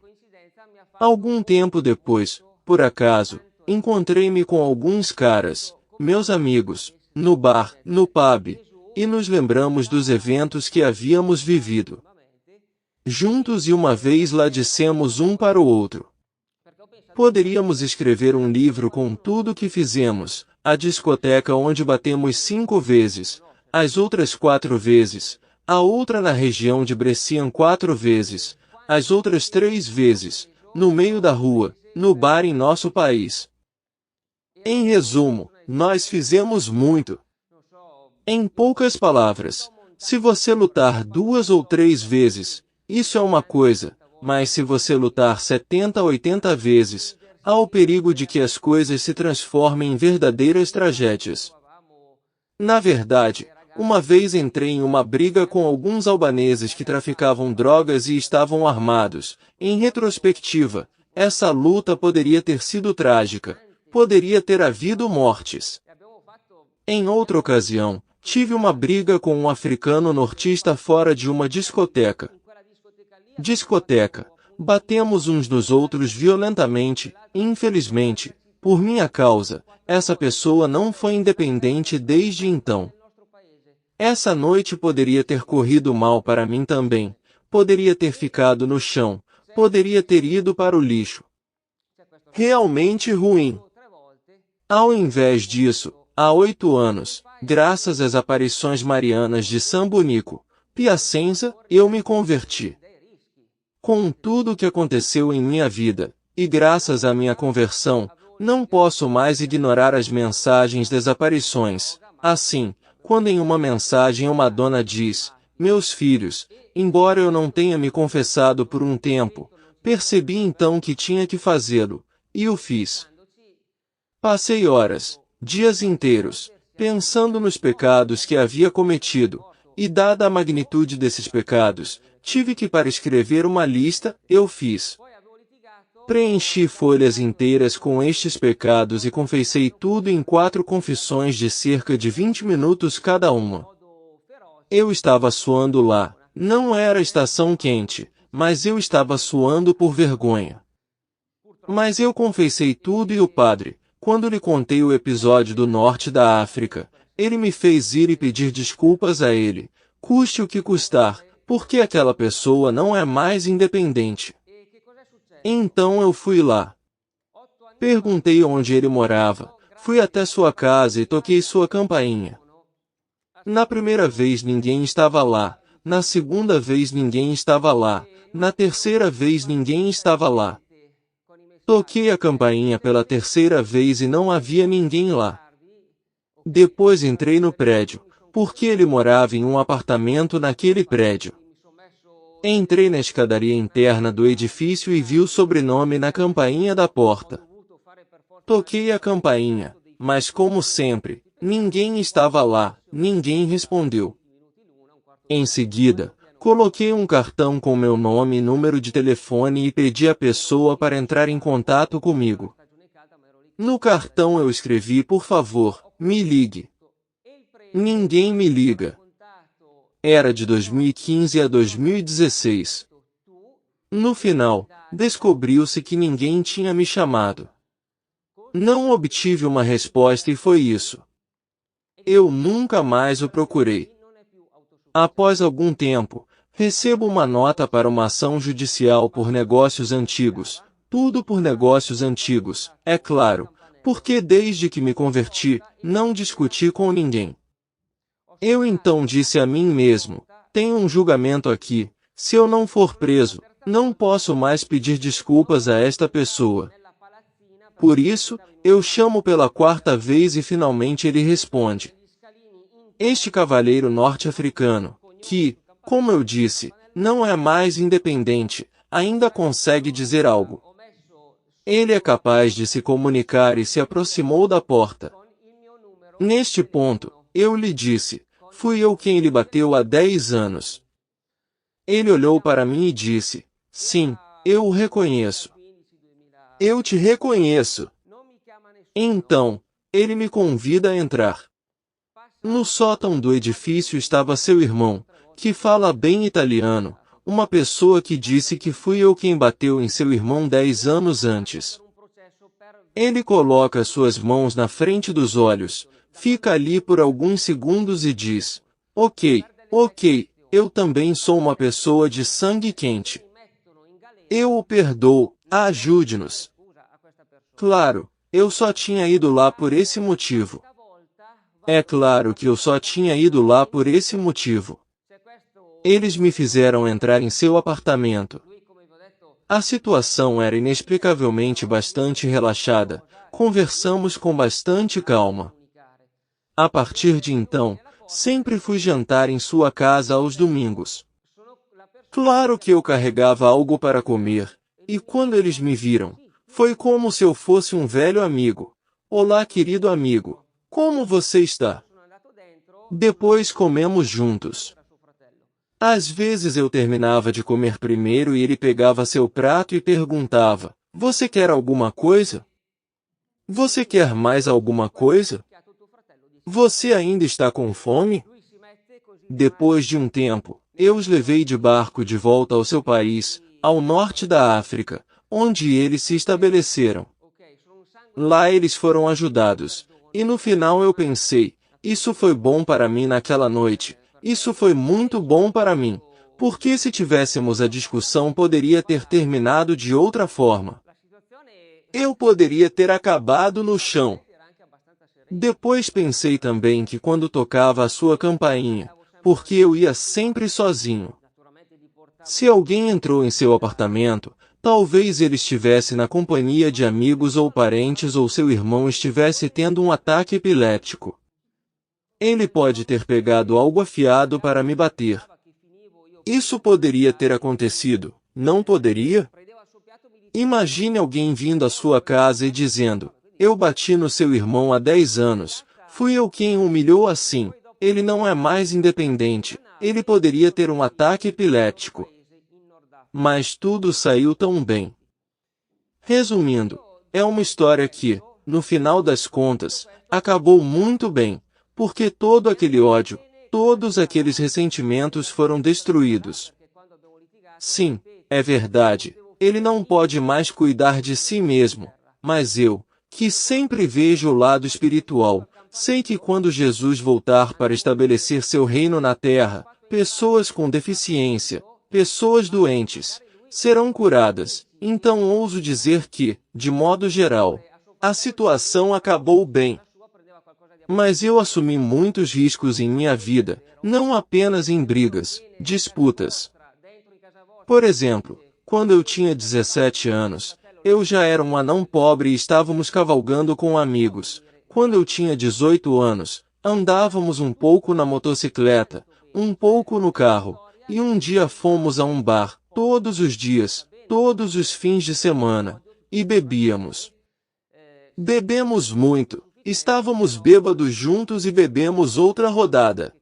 Algum tempo depois, por acaso, encontrei-me com alguns caras, meus amigos, no bar, no pub, e nos lembramos dos eventos que havíamos vivido juntos e uma vez lá dissemos um para o outro: poderíamos escrever um livro com tudo o que fizemos, a discoteca onde batemos 5 vezes, as outras 4 vezes, a outra na região de Brescian 4 vezes, as outras 3 vezes, no meio da rua, no bar em nosso país. Em resumo, nós fizemos muito. Em poucas palavras, se você lutar 2 ou 3 vezes, isso é uma coisa, mas se você lutar 70 ou 80 vezes, há o perigo de que as coisas se transformem em verdadeiras tragédias. Na verdade, uma vez entrei em uma briga com alguns albaneses que traficavam drogas e estavam armados. Em retrospectiva, essa luta poderia ter sido trágica, poderia ter havido mortes. Em outra ocasião, tive uma briga com um africano nortista fora de uma discoteca. Batemos uns nos outros violentamente, e infelizmente, por minha causa, essa pessoa não foi independente desde então. Essa noite poderia ter corrido mal para mim também, poderia ter ficado no chão, poderia ter ido para o lixo. Realmente ruim. Ao invés disso, há 8 anos, graças às aparições marianas de San Bonico, Piacenza, eu me converti. Com tudo o que aconteceu em minha vida, e graças à minha conversão, não posso mais ignorar as mensagens das aparições. Assim, quando em uma mensagem uma dona diz: meus filhos, embora eu não tenha me confessado por um tempo, percebi então que tinha que fazê-lo, e o fiz. Passei horas, dias inteiros, pensando nos pecados que havia cometido, e dada a magnitude desses pecados, tive que para escrever uma lista, eu fiz. Preenchi folhas inteiras com estes pecados e confessei tudo em 4 confissões de cerca de 20 minutos cada uma. Eu estava suando lá, não era estação quente, mas eu estava suando por vergonha. Mas eu confessei tudo e o padre, quando lhe contei o episódio do norte da África, ele me fez ir e pedir desculpas a ele, custe o que custar, porque aquela pessoa não é mais independente. Então eu fui lá. Perguntei onde ele morava, fui até sua casa e toquei sua campainha. Na primeira vez ninguém estava lá, na segunda vez ninguém estava lá, na terceira vez ninguém estava lá. Toquei a campainha pela terceira vez e não havia ninguém lá. Depois entrei no prédio, porque ele morava em um apartamento naquele prédio. Entrei na escadaria interna do edifício e vi o sobrenome na campainha da porta. Toquei a campainha, mas como sempre, ninguém estava lá, ninguém respondeu. Em seguida, coloquei um cartão com meu nome e número de telefone e pedi à pessoa para entrar em contato comigo. No cartão eu escrevi: por favor, me ligue. Ninguém me liga. Era de 2015 a 2016. No final, descobriu-se que ninguém tinha me chamado. Não obtive uma resposta e foi isso. Eu nunca mais o procurei. Após algum tempo, recebo uma nota para uma ação judicial por negócios antigos. Tudo por negócios antigos, é claro, porque desde que me converti, não discuti com ninguém. Eu então disse a mim mesmo: tem um julgamento aqui, se eu não for preso, não posso mais pedir desculpas a esta pessoa. Por isso, eu chamo pela quarta vez e finalmente ele responde. Este cavalheiro norte-africano, que, como eu disse, não é mais independente, ainda consegue dizer algo. Ele é capaz de se comunicar e se aproximou da porta. Neste ponto, eu lhe disse: fui eu quem lhe bateu há 10 anos. Ele olhou para mim e disse: sim, eu o reconheço. Eu te reconheço. Então, ele me convida a entrar. No sótão do edifício estava seu irmão, que fala bem italiano, uma pessoa que disse que fui eu quem bateu em seu irmão 10 anos antes. Ele coloca suas mãos na frente dos olhos, fica ali por alguns segundos e diz: ok, eu também sou uma pessoa de sangue quente. Eu o perdoo, ajude-nos. Claro, eu só tinha ido lá por esse motivo. É claro que eu só tinha ido lá por esse motivo. Eles me fizeram entrar em seu apartamento. A situação era inexplicavelmente bastante relaxada, conversamos com bastante calma. A partir de então, sempre fui jantar em sua casa aos domingos. Claro que eu carregava algo para comer, e quando eles me viram, foi como se eu fosse um velho amigo. Olá, querido amigo, como você está? Depois comemos juntos. Às vezes eu terminava de comer primeiro e ele pegava seu prato e perguntava: você quer alguma coisa? Você quer mais alguma coisa? Você ainda está com fome? Depois de um tempo, eu os levei de barco de volta ao seu país, ao norte da África, onde eles se estabeleceram. Lá eles foram ajudados, e no final eu pensei: isso foi bom para mim naquela noite, isso foi muito bom para mim, porque se tivéssemos a discussão poderia ter terminado de outra forma. Eu poderia ter acabado no chão. Depois pensei também que quando tocava a sua campainha, porque eu ia sempre sozinho. Se alguém entrou em seu apartamento, talvez ele estivesse na companhia de amigos ou parentes ou seu irmão estivesse tendo um ataque epilético. Ele pode ter pegado algo afiado para me bater. Isso poderia ter acontecido, não poderia? Imagine alguém vindo à sua casa e dizendo: eu bati no seu irmão há 10 anos, fui eu quem o humilhou assim, ele não é mais independente, ele poderia ter um ataque epilético. Mas tudo saiu tão bem. Resumindo, é uma história que, no final das contas, acabou muito bem, porque todo aquele ódio, todos aqueles ressentimentos foram destruídos. Sim, é verdade, ele não pode mais cuidar de si mesmo, mas eu, que sempre vejo o lado espiritual, sei que quando Jesus voltar para estabelecer seu reino na terra, pessoas com deficiência, pessoas doentes, serão curadas. Então ouso dizer que, de modo geral, a situação acabou bem. Mas eu assumi muitos riscos em minha vida, não apenas em brigas, disputas. Por exemplo, quando eu tinha 17 anos, eu já era um anão pobre e estávamos cavalgando com amigos. Quando eu tinha 18 anos, Andávamos um pouco na motocicleta, um pouco no carro, e um dia fomos a um bar, todos os dias, todos os fins de semana, e bebíamos. Bebemos muito, estávamos bêbados juntos e bebemos outra rodada.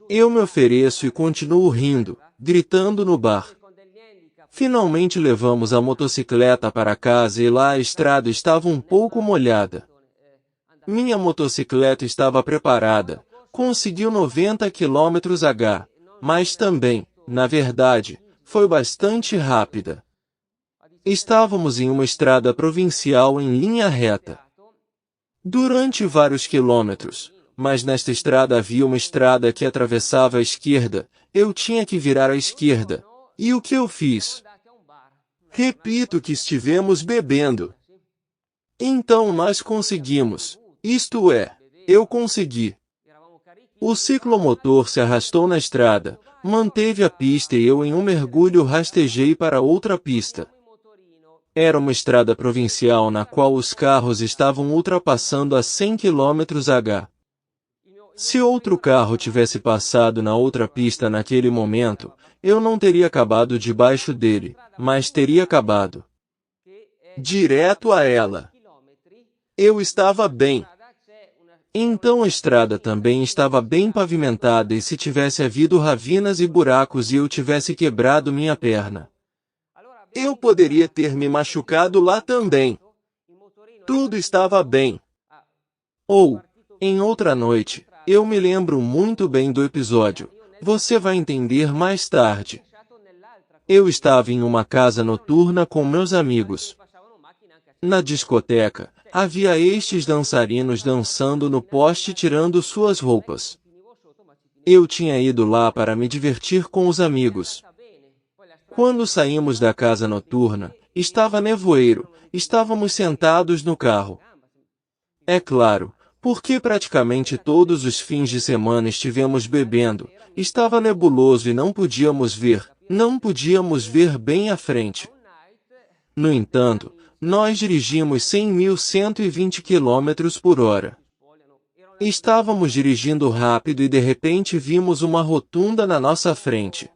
Eu me ofereço e continuo rindo, gritando no bar. Finalmente levamos a motocicleta para casa e lá a estrada estava um pouco molhada. Minha motocicleta estava preparada, conseguiu 90 km/h, mas também, na verdade, foi bastante rápida. Estávamos em uma estrada provincial em linha reta. Durante vários quilômetros, mas nesta estrada havia uma estrada que atravessava à esquerda, eu tinha que virar à esquerda. E o que eu fiz? Repito que estivemos bebendo. Então nós conseguimos. Isto é, eu consegui. O ciclomotor se arrastou na estrada, manteve a pista e eu em um mergulho rastejei para outra pista. Era uma estrada provincial na qual os carros estavam ultrapassando a 100 km/h. Se outro carro tivesse passado na outra pista naquele momento, eu não teria acabado debaixo dele, mas teria acabado direto a ela. Eu estava bem. Então a estrada também estava bem pavimentada e se tivesse havido ravinas e buracos e eu tivesse quebrado minha perna, eu poderia ter me machucado lá também. Tudo estava bem. Ou, em outra noite, eu me lembro muito bem do episódio, você vai entender mais tarde. Eu estava em uma casa noturna com meus amigos. Na discoteca, havia estes dançarinos dançando no poste tirando suas roupas. Eu tinha ido lá para me divertir com os amigos. Quando saímos da casa noturna, estava nevoeiro, estávamos sentados no carro. É claro, porque praticamente todos os fins de semana estivemos bebendo, estava nebuloso e não podíamos ver bem à frente. No entanto, nós dirigimos 100.120 km/h. Estávamos dirigindo rápido e de repente vimos uma rotunda na nossa frente.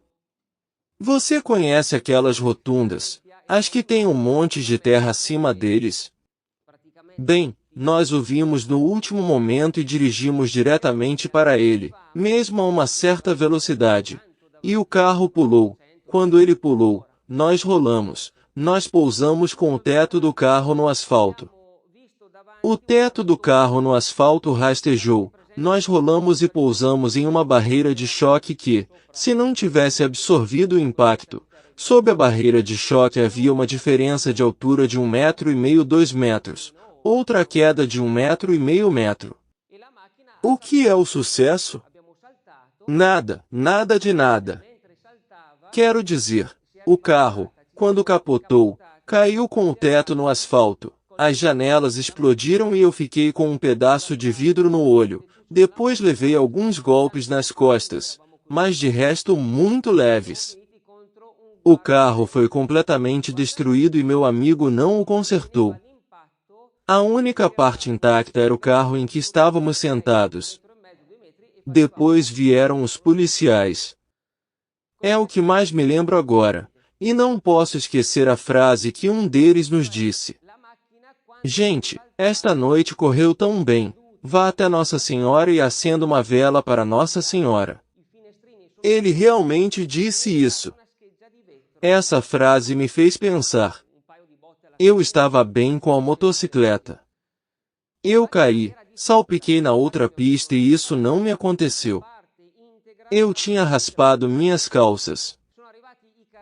Você conhece aquelas rotundas, as que têm um monte de terra acima deles? Bem, nós o vimos no último momento e dirigimos diretamente para ele, mesmo a uma certa velocidade. E o carro pulou. Quando ele pulou, nós rolamos. Nós pousamos com o teto do carro no asfalto. O teto do carro no asfalto rastejou. Nós rolamos e pousamos em uma barreira de choque que, se não tivesse absorvido o impacto, sob a barreira de choque havia uma diferença de altura de 1,5 m, 2 metros, outra queda de 1,5 m. O que é o sucesso? Nada, nada de nada. Quero dizer, o carro, quando capotou, caiu com o teto no asfalto, as janelas explodiram e eu fiquei com um pedaço de vidro no olho. Depois levei alguns golpes nas costas, mas de resto muito leves. O carro foi completamente destruído e meu amigo não o consertou. A única parte intacta era o carro em que estávamos sentados. Depois vieram os policiais. É o que mais me lembro agora, e não posso esquecer a frase que um deles nos disse. Gente, esta noite correu tão bem. Vá até Nossa Senhora e acenda uma vela para Nossa Senhora. Ele realmente disse isso. Essa frase me fez pensar. Eu estava bem com a motocicleta. Eu caí, salpiquei na outra pista e isso não me aconteceu. Eu tinha raspado minhas calças.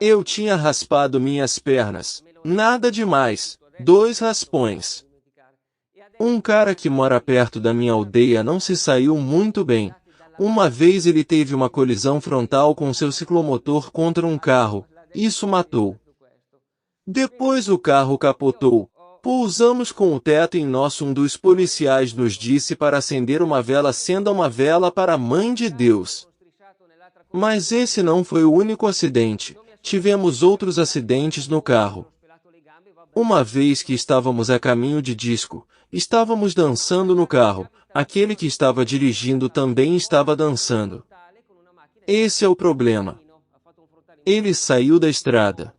Eu tinha raspado minhas pernas. Nada demais. 2 raspões. Um cara que mora perto da minha aldeia não se saiu muito bem. Uma vez ele teve uma colisão frontal com seu ciclomotor contra um carro. Isso matou. Depois o carro capotou. Pousamos com o teto em nosso. Um dos policiais nos disse para acender uma vela. Acenda uma vela para a Mãe de Deus. Mas esse não foi o único acidente. Tivemos outros acidentes no carro. Uma vez que estávamos a caminho de Disco, estávamos dançando no carro, aquele que estava dirigindo também estava dançando. Esse é o problema. Ele saiu da estrada.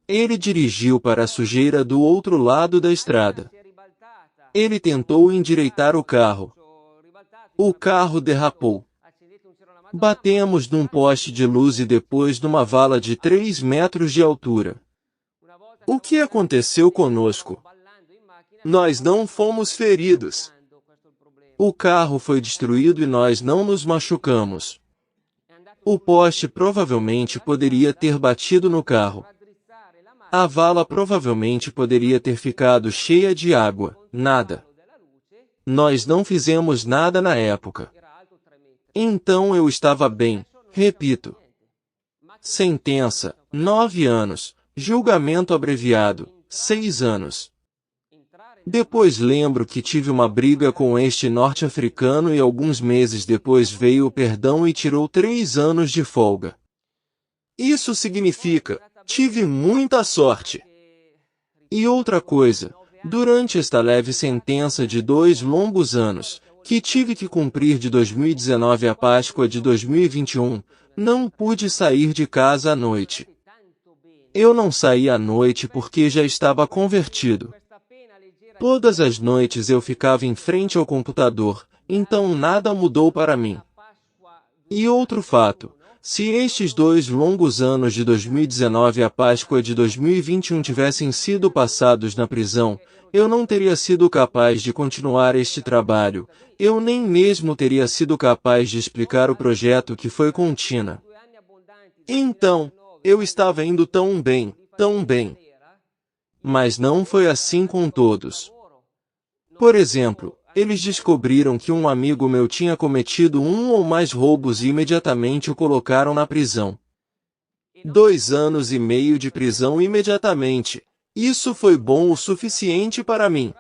Ele dirigiu para a sujeira do outro lado da estrada. Ele tentou endireitar o carro. O carro derrapou. Batemos num poste de luz e depois numa vala de 3 metros de altura. O que aconteceu conosco? Nós não fomos feridos. O carro foi destruído e nós não nos machucamos. O poste provavelmente poderia ter batido no carro. A vala provavelmente poderia ter ficado cheia de água. Nada. Nós não fizemos nada na época. Então eu estava bem. Repito. Sentença: 9 anos. Julgamento abreviado: 6 anos. Depois lembro que tive uma briga com este norte-africano e alguns meses depois veio o perdão e tirou 3 anos de folga. Isso significa: tive muita sorte. E outra coisa, durante esta leve sentença de 2 longos anos, que tive que cumprir de 2019 à Páscoa de 2021, não pude sair de casa à noite. Eu não saí à noite porque já estava convertido. Todas as noites eu ficava em frente ao computador, então nada mudou para mim. E outro fato, se estes 2 longos anos de 2019 à Páscoa de 2021 tivessem sido passados na prisão, eu não teria sido capaz de continuar este trabalho, eu nem mesmo teria sido capaz de explicar o projeto que foi com Tina. Então, eu estava indo tão bem, tão bem. Mas não foi assim com todos. Por exemplo, eles descobriram que um amigo meu tinha cometido 1 ou mais roubos e imediatamente o colocaram na prisão. 2 anos e meio de prisão imediatamente. Isso foi bom o suficiente para mim.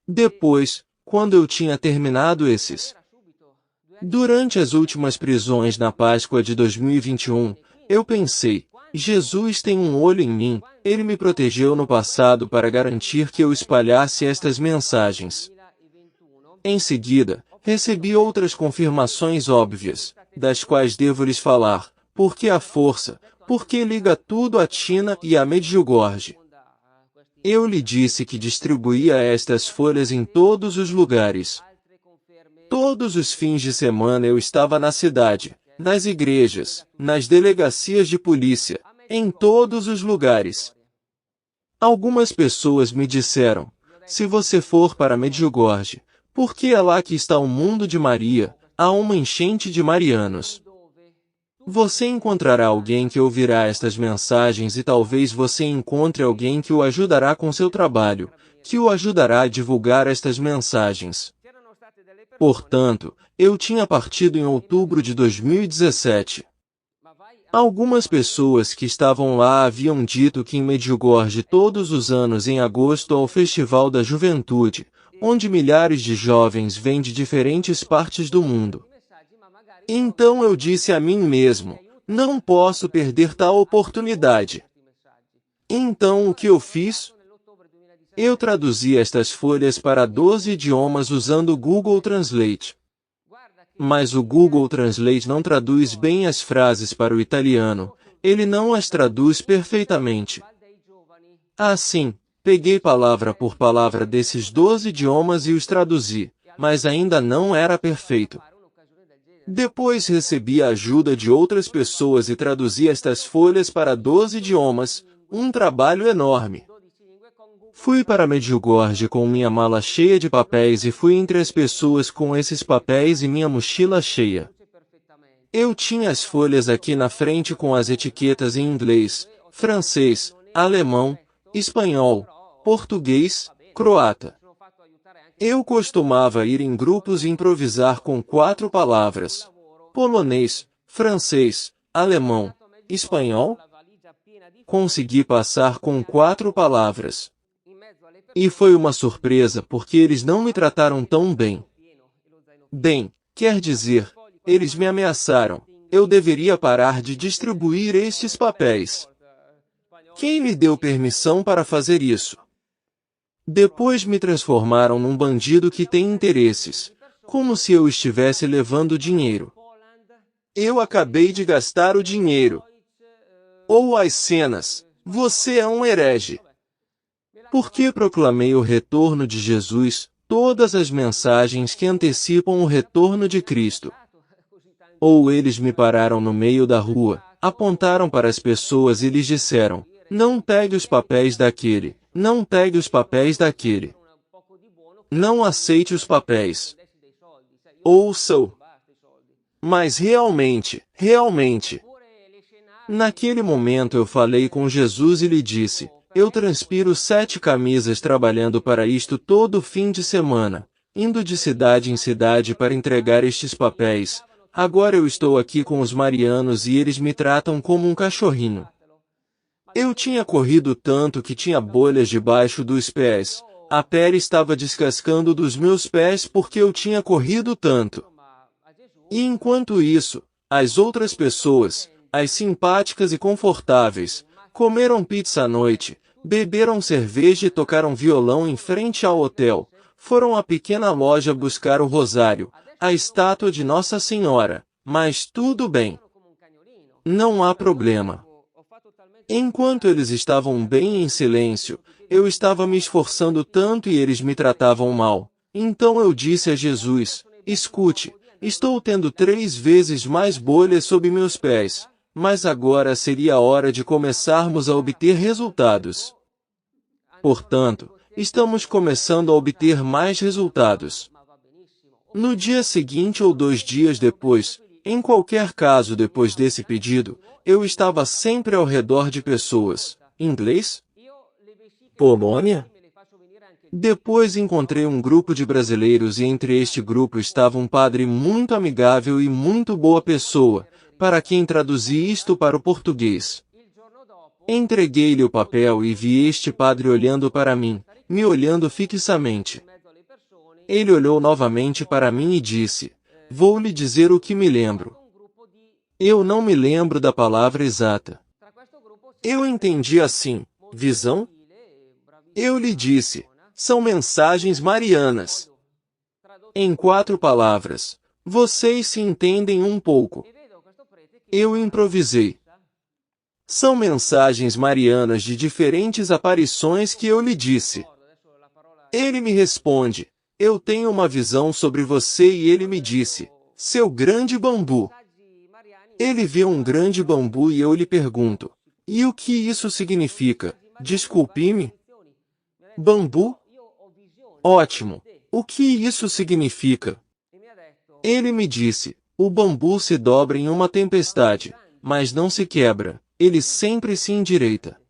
Depois, quando eu tinha terminado esses. Durante as últimas prisões na Páscoa de 2021, eu pensei: Jesus tem um olho em mim, ele me protegeu no passado para garantir que eu espalhasse estas mensagens. Em seguida, recebi outras confirmações óbvias, das quais devo lhes falar, porque a força, porque liga tudo a Tina e a Medjugorje. Eu lhe disse que distribuía estas folhas em todos os lugares. Todos os fins de semana eu estava na cidade, nas igrejas, nas delegacias de polícia, em todos os lugares. Algumas pessoas me disseram: se você for para Medjugorje, porque é lá que está o mundo de Maria, há uma enchente de marianos. Você encontrará alguém que ouvirá estas mensagens e talvez você encontre alguém que o ajudará com seu trabalho, que o ajudará a divulgar estas mensagens. Portanto, eu tinha partido em outubro de 2017. Algumas pessoas que estavam lá haviam dito que em Medjugorje todos os anos em agosto há o Festival da Juventude, onde milhares de jovens vêm de diferentes partes do mundo. Então eu disse a mim mesmo: não posso perder tal oportunidade. Então o que eu fiz? Eu traduzi estas folhas para 12 idiomas usando o Google Translate. Mas o Google Translate não traduz bem as frases para o italiano, ele não as traduz perfeitamente. Assim, peguei palavra por palavra desses 12 idiomas e os traduzi, mas ainda não era perfeito. Depois recebi a ajuda de outras pessoas e traduzi estas folhas para 12 idiomas, um trabalho enorme. Fui para Medjugorje com minha mala cheia de papéis e fui entre as pessoas com esses papéis e minha mochila cheia. Eu tinha as folhas aqui na frente com as etiquetas em inglês, francês, alemão, espanhol, português, croata. Eu costumava ir em grupos e improvisar com 4 palavras: polonês, francês, alemão, espanhol. Consegui passar com 4 palavras. E foi uma surpresa porque eles não me trataram tão bem. Bem, quer dizer, eles me ameaçaram: eu deveria parar de distribuir estes papéis. Quem lhe deu permissão para fazer isso? Depois me transformaram num bandido que tem interesses, como se eu estivesse levando dinheiro. Eu acabei de gastar o dinheiro. Ou as cenas, você é um herege. Porque proclamei o retorno de Jesus, todas as mensagens que antecipam o retorno de Cristo. Ou eles me pararam no meio da rua, apontaram para as pessoas e lhes disseram: não pegue os papéis daquele, não pegue os papéis daquele. Não aceite os papéis. Ouça-o. Mas realmente, naquele momento eu falei com Jesus e lhe disse: eu transpiro 7 camisas trabalhando para isto todo fim de semana, indo de cidade em cidade para entregar estes papéis. Agora eu estou aqui com os marianos e eles me tratam como um cachorrinho. Eu tinha corrido tanto que tinha bolhas debaixo dos pés. A pele estava descascando dos meus pés porque eu tinha corrido tanto. E enquanto isso, as outras pessoas, as simpáticas e confortáveis, comeram pizza à noite, beberam cerveja e tocaram violão em frente ao hotel. Foram à pequena loja buscar o rosário, a estátua de Nossa Senhora. Mas tudo bem. Não há problema. Enquanto eles estavam bem em silêncio, eu estava me esforçando tanto e eles me tratavam mal. Então eu disse a Jesus: escute, estou tendo 3 vezes mais bolhas sob meus pés, mas agora seria a hora de começarmos a obter resultados. Portanto, estamos começando a obter mais resultados. No dia seguinte ou 2 dias depois, em qualquer caso depois desse pedido, eu estava sempre ao redor de pessoas. Inglês? Polônia? Depois encontrei um grupo de brasileiros e entre este grupo estava um padre muito amigável e muito boa pessoa, para quem traduzi isto para o português. Entreguei-lhe o papel e vi este padre olhando para mim, me olhando fixamente. Ele olhou novamente para mim e disse: vou lhe dizer o que me lembro. Eu não me lembro da palavra exata. Eu entendi assim: visão? Eu lhe disse: são mensagens marianas. Em 4 palavras, vocês se entendem um pouco. Eu improvisei. São mensagens marianas de diferentes aparições que eu lhe disse. Ele me responde: eu tenho uma visão sobre você e ele me disse: seu grande bambu. Ele viu um grande bambu e eu lhe pergunto: e o que isso significa? Desculpe-me. Bambu? Ótimo. O que isso significa? Ele me disse: o bambu se dobra em uma tempestade, mas não se quebra, ele sempre se endireita.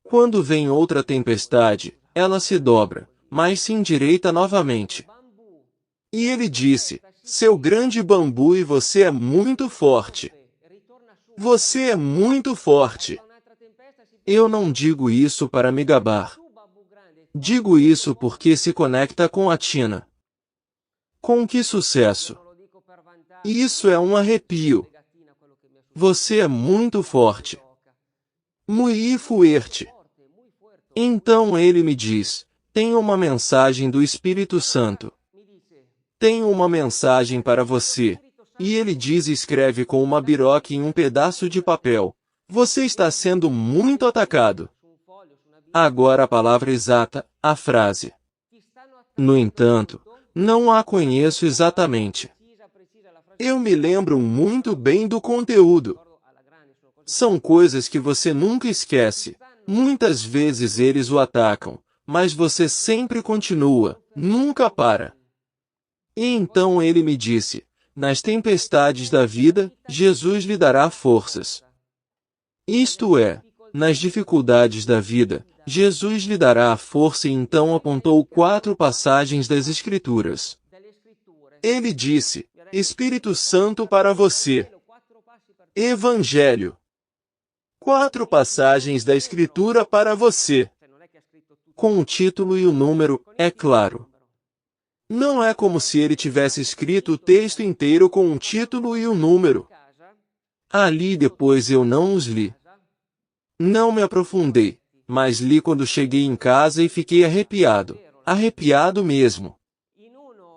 Quando vem outra tempestade, ela se dobra, mas se endireita novamente. E ele disse: seu grande bambu e você é muito forte. Você é muito forte. Eu não digo isso para me gabar. Digo isso porque se conecta com a Tina. Com que sucesso! Isso é um arrepio. Você é muito forte. Muy fuerte. Então ele me diz: tenho uma mensagem do Espírito Santo. Tenho uma mensagem para você. E ele diz e escreve com uma biroque em um pedaço de papel: você está sendo muito atacado. Agora a palavra exata, a frase. No entanto, não a conheço exatamente. Eu me lembro muito bem do conteúdo. São coisas que você nunca esquece. Muitas vezes eles o atacam, mas você sempre continua, nunca para. E então ele me disse: nas tempestades da vida, Jesus lhe dará forças. Isto é, nas dificuldades da vida, Jesus lhe dará a força e então apontou 4 passagens das Escrituras. Ele disse: Espírito Santo para você. Evangelho. 4 passagens da Escritura para você. Com o título e o número, é claro. Não é como se ele tivesse escrito o texto inteiro com um título e um número. Ali depois eu não os li. Não me aprofundei, mas li quando cheguei em casa e fiquei arrepiado. Arrepiado mesmo.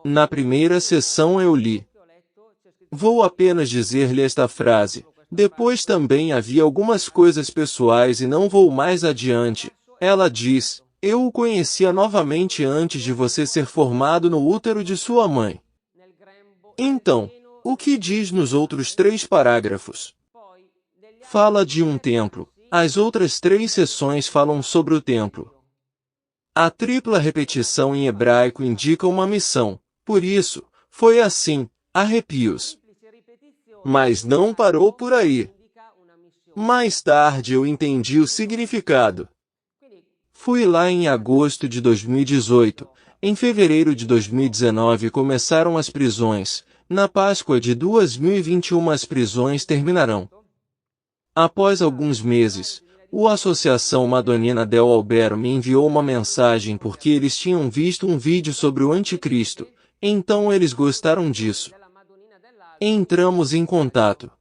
Na primeira sessão eu li. Vou apenas dizer-lhe esta frase. Depois também havia algumas coisas pessoais e não vou mais adiante. Ela diz, eu o conhecia novamente antes de você ser formado no útero de sua mãe. Então, o que diz nos outros 3 parágrafos? Fala de um templo. As outras 3 sessões falam sobre o templo. A tripla repetição em hebraico indica uma missão. Por isso, foi assim, arrepios. Mas não parou por aí. Mais tarde eu entendi o significado. Fui lá em agosto de 2018. Em fevereiro de 2019 começaram as prisões. Na Páscoa de 2021 as prisões terminarão. Após alguns meses, a Associação Madonina del Albero me enviou uma mensagem porque eles tinham visto um vídeo sobre o Anticristo. Então eles gostaram disso. Entramos em contato.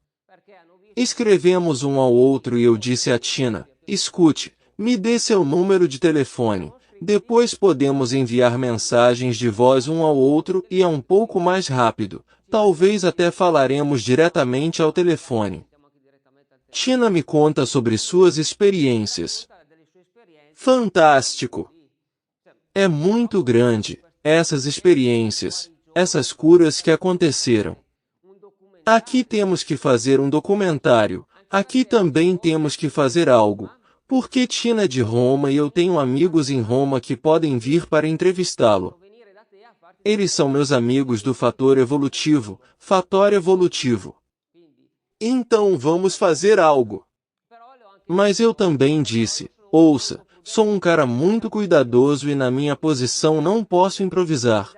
Escrevemos um ao outro e eu disse a Tina, escute, me dê seu número de telefone. Depois podemos enviar mensagens de voz um ao outro e é um pouco mais rápido. Talvez até falaremos diretamente ao telefone. Tina me conta sobre suas experiências. Fantástico! É muito grande, essas experiências, essas curas que aconteceram. Aqui temos que fazer um documentário, aqui também temos que fazer algo. Porque Tina é de Roma e eu tenho amigos em Roma que podem vir para entrevistá-lo. Eles são meus amigos do Fator Evolutivo, Fator Evolutivo. Então vamos fazer algo. Mas eu também disse, ouça, sou um cara muito cuidadoso e na minha posição não posso improvisar.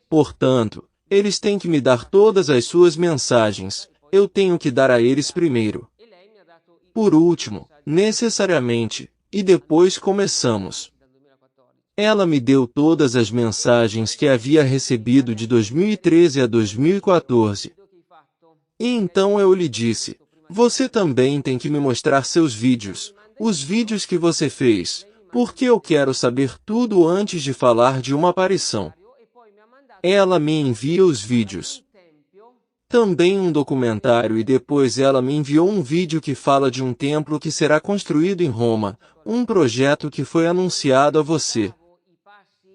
Portanto, eles têm que me dar todas as suas mensagens, eu tenho que dar a eles primeiro. Por último, necessariamente, e depois começamos. Ela me deu todas as mensagens que havia recebido de 2013 a 2014. E então eu lhe disse, você também tem que me mostrar seus vídeos, os vídeos que você fez, porque eu quero saber tudo antes de falar de uma aparição. Ela me envia os vídeos. Também um documentário e depois ela me enviou um vídeo que fala de um templo que será construído em Roma, um projeto que foi anunciado a você.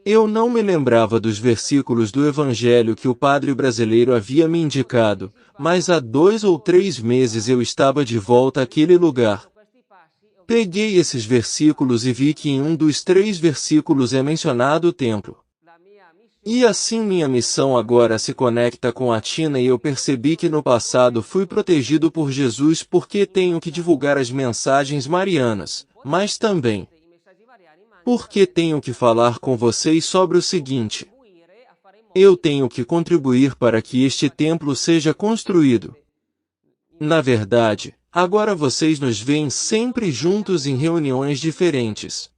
Eu não me lembrava dos versículos do Evangelho que o padre brasileiro havia me indicado, mas há 2 ou 3 meses eu estava de volta àquele lugar. Peguei esses versículos e vi que em um dos 3 versículos é mencionado o templo. E assim minha missão agora se conecta com a Tina e eu percebi que no passado fui protegido por Jesus porque tenho que divulgar as mensagens marianas, mas também porque tenho que falar com vocês sobre o seguinte. Eu tenho que contribuir para que este templo seja construído. Na verdade, agora vocês nos veem sempre juntos em reuniões diferentes.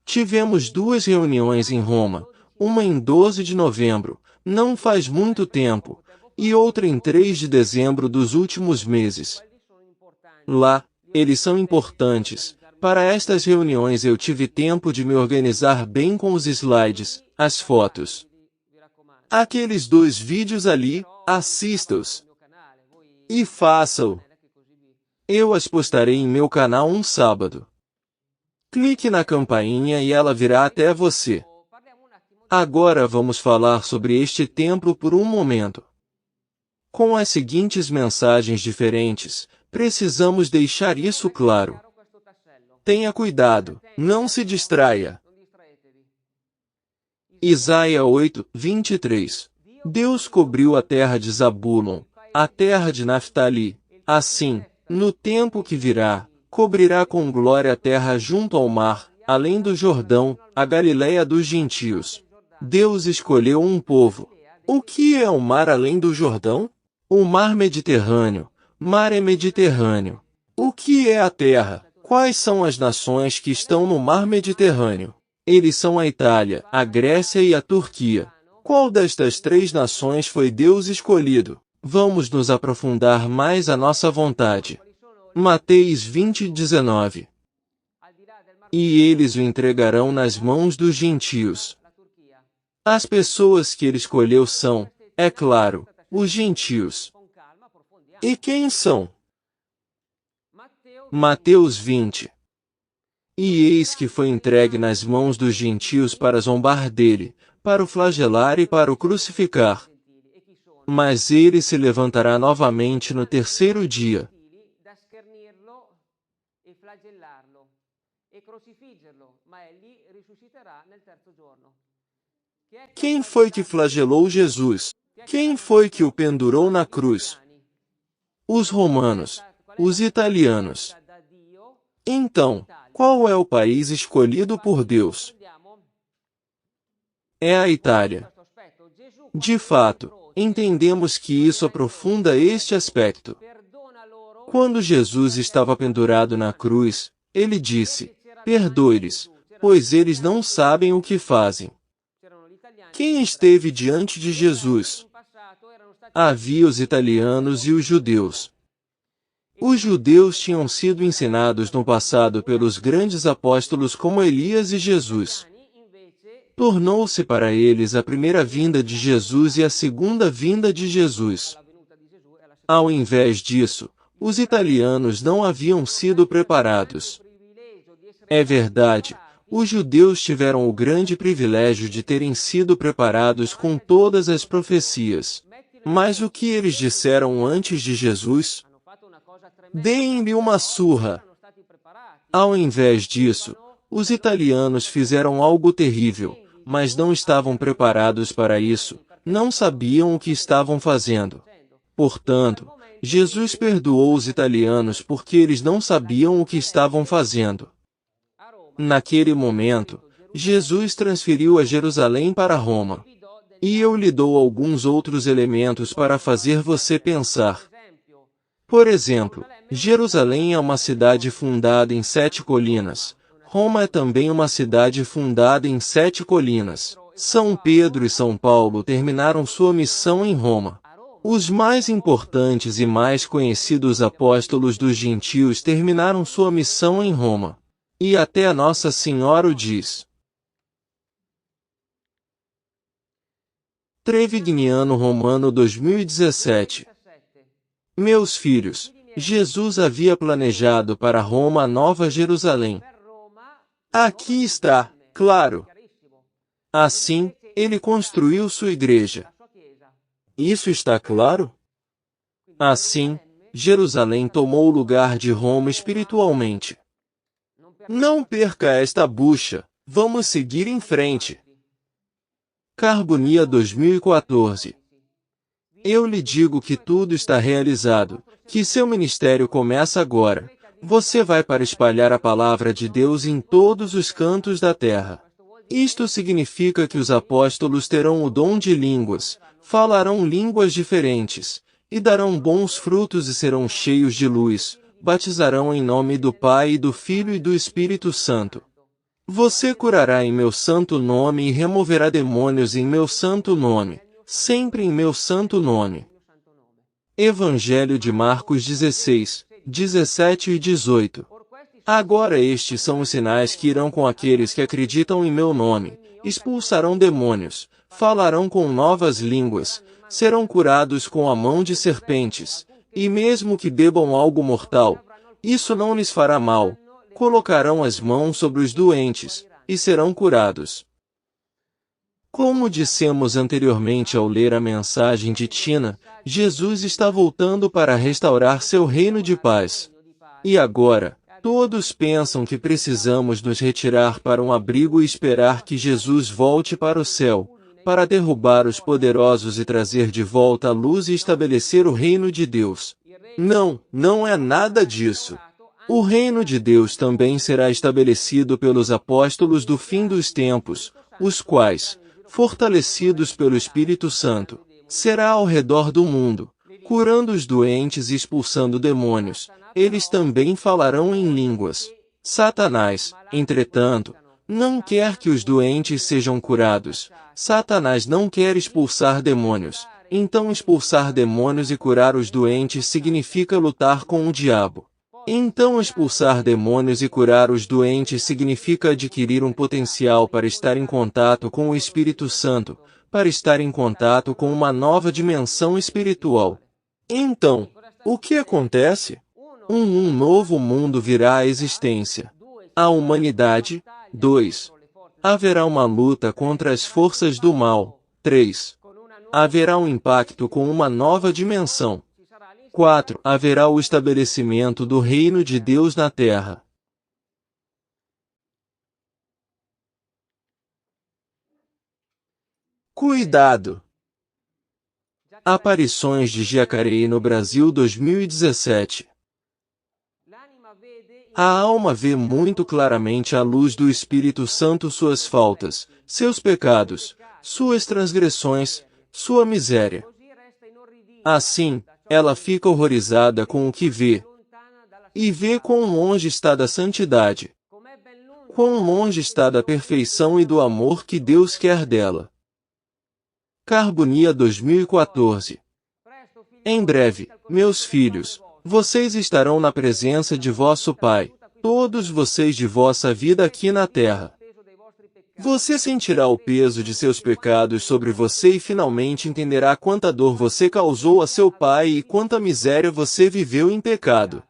Tivemos 2 reuniões em Roma, uma em 12 de novembro, não faz muito tempo, e outra em 3 de dezembro dos últimos meses. Lá, eles são importantes. Para estas reuniões eu tive tempo de me organizar bem com os slides, as fotos. Aqueles 2 vídeos ali, assista-os. E faça-o. Eu as postarei em meu canal um sábado. Clique na campainha e ela virá até você. Agora vamos falar sobre este templo por um momento. Com as seguintes mensagens diferentes, precisamos deixar isso claro. Tenha cuidado, não se distraia. Isaías 8, 23. Deus cobriu a terra de Zabulon, a terra de Naftali. Assim, no tempo que virá, cobrirá com glória a terra junto ao mar, além do Jordão, a Galileia dos gentios. Deus escolheu um povo. O que é o mar além do Jordão? O mar Mediterrâneo. Mar é Mediterrâneo. O que é a terra? Quais são as nações que estão no mar Mediterrâneo? Eles são a Itália, a Grécia e a Turquia. Qual destas 3 nações foi Deus escolhido? Vamos nos aprofundar mais à nossa vontade. Mateus 20:19. E eles o entregarão nas mãos dos gentios. As pessoas que ele escolheu são, é claro, os gentios. E quem são? Mateus 20. E eis que foi entregue nas mãos dos gentios para zombar dele, para o flagelar e para o crucificar. Mas ele se levantará novamente no terceiro dia. Quem foi que flagelou Jesus? Quem foi que o pendurou na cruz? Os romanos, os italianos. Então, qual é o país escolhido por Deus? É a Itália. De fato, entendemos que isso aprofunda este aspecto. Quando Jesus estava pendurado na cruz, ele disse: perdoe-lhes, pois eles não sabem o que fazem. Quem esteve diante de Jesus? Havia os italianos e os judeus. Os judeus tinham sido ensinados no passado pelos grandes apóstolos como Elias e Jesus. Tornou-se para eles a primeira vinda de Jesus e a segunda vinda de Jesus. Ao invés disso, os italianos não haviam sido preparados. É verdade, os judeus tiveram o grande privilégio de terem sido preparados com todas as profecias. Mas o que eles disseram antes de Jesus? Deem-lhe uma surra. Ao invés disso, os italianos fizeram algo terrível, mas não estavam preparados para isso, não sabiam o que estavam fazendo. Portanto, Jesus perdoou os italianos porque eles não sabiam o que estavam fazendo. Naquele momento, Jesus transferiu a Jerusalém para Roma. E eu lhe dou alguns outros elementos para fazer você pensar. Por exemplo, Jerusalém é uma cidade fundada em 7 colinas. Roma é também uma cidade fundada em 7 colinas. São Pedro e São Paulo terminaram sua missão em Roma. Os mais importantes e mais conhecidos apóstolos dos gentios terminaram sua missão em Roma. E até a Nossa Senhora o diz. Trevignano Romano 2017. Meus filhos, Jesus havia planejado para Roma a Nova Jerusalém. Aqui está, claro. Assim, ele construiu sua igreja. Isso está claro? Assim, Jerusalém tomou o lugar de Roma espiritualmente. Não perca esta bucha, vamos seguir em frente. Carbonia 2014. Eu lhe digo que tudo está realizado, que seu ministério começa agora. Você vai para espalhar a palavra de Deus em todos os cantos da terra. Isto significa que os apóstolos terão o dom de línguas, falarão línguas diferentes, e darão bons frutos e serão cheios de luz, batizarão em nome do Pai e do Filho e do Espírito Santo. Você curará em meu santo nome e removerá demônios em meu santo nome, sempre em meu santo nome. Evangelho de Marcos 16, 17 e 18. Agora estes são os sinais que irão com aqueles que acreditam em meu nome: expulsarão demônios, falarão com novas línguas, serão curados com a mão de serpentes, e mesmo que bebam algo mortal, isso não lhes fará mal. Colocarão as mãos sobre os doentes, e serão curados. Como dissemos anteriormente ao ler a mensagem de Tina, Jesus está voltando para restaurar seu reino de paz. E agora, todos pensam que precisamos nos retirar para um abrigo e esperar que Jesus volte para o céu, para derrubar os poderosos e trazer de volta a luz e estabelecer o reino de Deus. Não, não é nada disso. O reino de Deus também será estabelecido pelos apóstolos do fim dos tempos, os quais, fortalecidos pelo Espírito Santo, será ao redor do mundo, curando os doentes e expulsando demônios. Eles também falarão em línguas. Satanás, entretanto, não quer que os doentes sejam curados. Satanás não quer expulsar demônios. Então expulsar demônios e curar os doentes significa lutar com o diabo. Então expulsar demônios e curar os doentes significa adquirir um potencial para estar em contato com o Espírito Santo, para estar em contato com uma nova dimensão espiritual. Então, o que acontece? Um novo mundo virá à existência. A humanidade. 2. Haverá uma luta contra as forças do mal. 3. Haverá um impacto com uma nova dimensão. 4. Haverá o estabelecimento do reino de Deus na terra. Cuidado! Aparições de Jacareí no Brasil 2017. A alma vê muito claramente à luz do Espírito Santo suas faltas, seus pecados, suas transgressões, sua miséria. Assim, ela fica horrorizada com o que vê. E vê quão longe está da santidade. Quão longe está da perfeição e do amor que Deus quer dela. Carbonia 2014. Em breve, meus filhos, vocês estarão na presença de vosso Pai, todos vocês de vossa vida aqui na terra. Você sentirá o peso de seus pecados sobre você e finalmente entenderá quanta dor você causou a seu Pai e quanta miséria você viveu em pecado.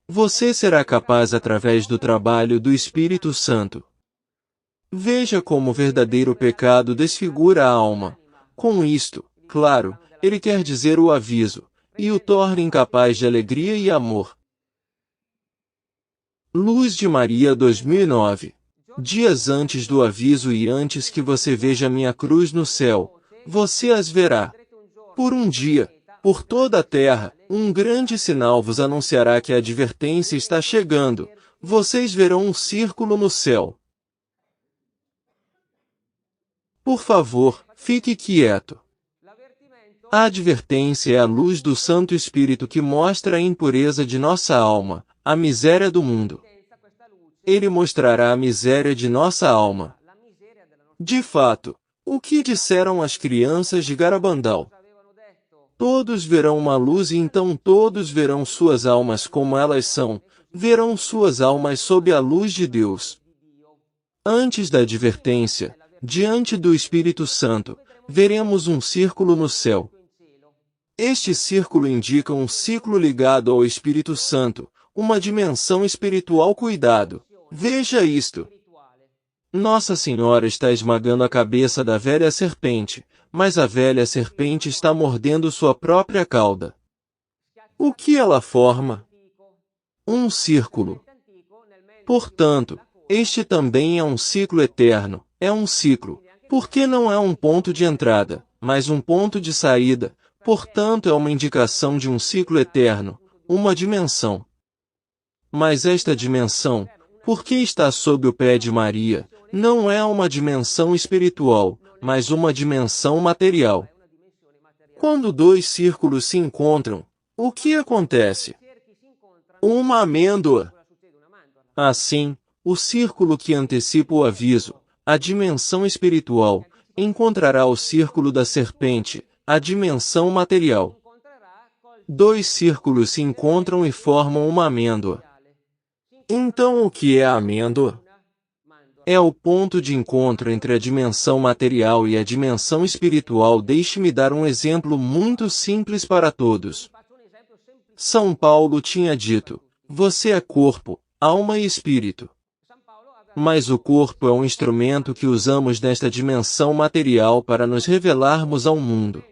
Você será capaz através do trabalho do Espírito Santo. Veja como o verdadeiro pecado desfigura a alma. Com isto, claro, ele quer dizer o aviso, e o torna incapaz de alegria e amor. Luz de Maria 2009. Dias antes do aviso e antes que você veja minha cruz no céu, você as verá. Por um dia, por toda a terra, um grande sinal vos anunciará que a advertência está chegando. Vocês verão um círculo no céu. Por favor, fique quieto. A advertência é a luz do Santo Espírito que mostra a impureza de nossa alma, a miséria do mundo. Ele mostrará a miséria de nossa alma. De fato, o que disseram as crianças de Garabandal? Todos verão uma luz e então todos verão suas almas como elas são, verão suas almas sob a luz de Deus. Antes da advertência, diante do Espírito Santo, veremos um círculo no céu. Este círculo indica um ciclo ligado ao Espírito Santo, uma dimensão espiritual. Cuidado! Veja isto. Nossa Senhora está esmagando a cabeça da velha serpente, mas a velha serpente está mordendo sua própria cauda. O que ela forma? Um círculo. Portanto, este também é um ciclo eterno, é um ciclo, porque não é um ponto de entrada, mas um ponto de saída, portanto é uma indicação de um ciclo eterno, uma dimensão. Mas esta dimensão, porque está sob o pé de Maria, não é uma dimensão espiritual, mas uma dimensão material. Quando dois círculos se encontram, o que acontece? Uma amêndoa. Assim, o círculo que antecipa o aviso, a dimensão espiritual, encontrará o círculo da serpente, a dimensão material. Dois círculos se encontram e formam uma amêndoa. Então o que é a amêndoa? É o ponto de encontro entre a dimensão material e a dimensão espiritual. Deixe-me dar um exemplo muito simples para todos. São Paulo tinha dito: você é corpo, alma e espírito. Mas o corpo é um instrumento que usamos nesta dimensão material para nos revelarmos ao mundo.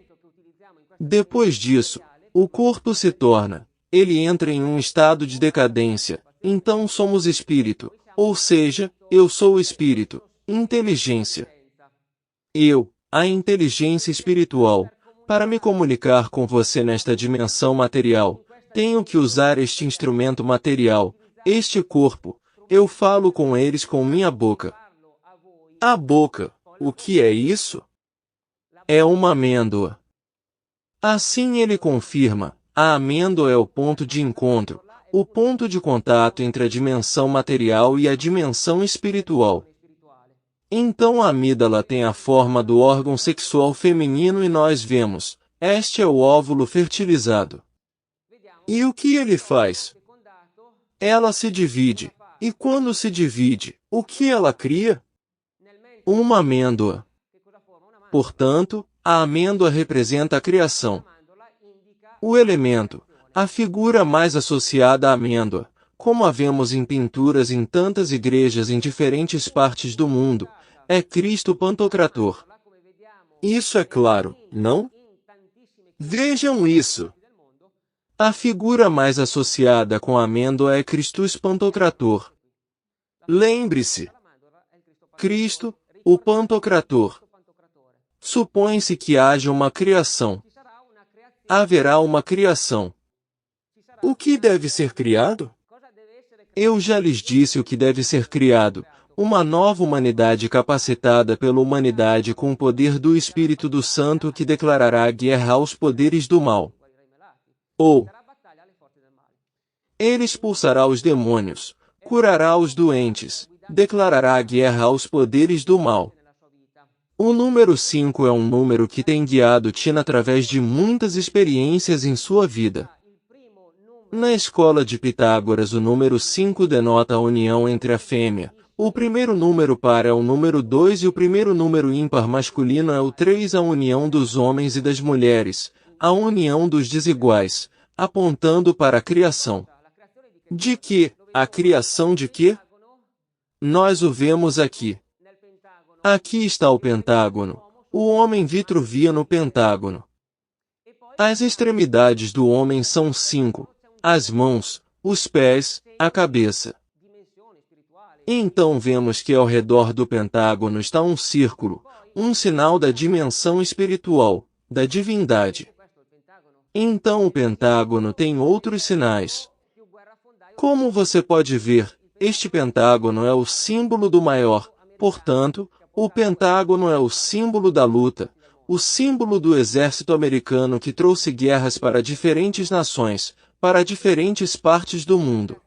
Depois disso, o corpo se torna, ele entra em um estado de decadência. Então somos espírito, ou seja, eu sou o espírito, inteligência. Eu, a inteligência espiritual, para me comunicar com você nesta dimensão material, tenho que usar este instrumento material, este corpo. Eu falo com eles com minha boca. A boca, o que é isso? É uma amêndoa. Assim ele confirma, a amêndoa é o ponto de encontro, o ponto de contato entre a dimensão material e a dimensão espiritual. Então a amígdala tem a forma do órgão sexual feminino e nós vemos, este é o óvulo fertilizado. E o que ele faz? Ela se divide. E quando se divide, o que ela cria? Uma amêndoa. Portanto, a amêndoa representa a criação. O elemento, a figura mais associada à amêndoa, como a vemos em pinturas em tantas igrejas em diferentes partes do mundo, é Cristo Pantocrator. Isso é claro, não? Vejam isso. A figura mais associada com a amêndoa é Christus Pantocrator. Lembre-se. Cristo, o Pantocrator. Supõe-se que haja uma criação. Haverá uma criação. O que deve ser criado? Eu já lhes disse o que deve ser criado. Uma nova humanidade capacitada pela humanidade com o poder do Espírito do Santo que declarará a guerra aos poderes do mal. Ele expulsará os demônios, curará os doentes, declarará a guerra aos poderes do mal. O número 5 é um número que tem guiado Tina através de muitas experiências em sua vida. Na escola de Pitágoras, o número 5 denota a união entre a fêmea. O primeiro número par é o número 2 e o primeiro número ímpar masculino é o 3, a união dos homens e das mulheres, a união dos desiguais, apontando para a criação. De que? A criação de quê? Nós o vemos aqui. Aqui está o pentágono. O homem vitruvia no pentágono. As extremidades do homem são 5. As mãos, os pés, a cabeça. Então vemos que ao redor do pentágono está um círculo, um sinal da dimensão espiritual, da divindade. Então o pentágono tem outros sinais. Como você pode ver, este pentágono é o símbolo do maior, portanto, o pentágono é o símbolo da luta, o símbolo do exército americano que trouxe guerras para diferentes nações, para diferentes partes do mundo.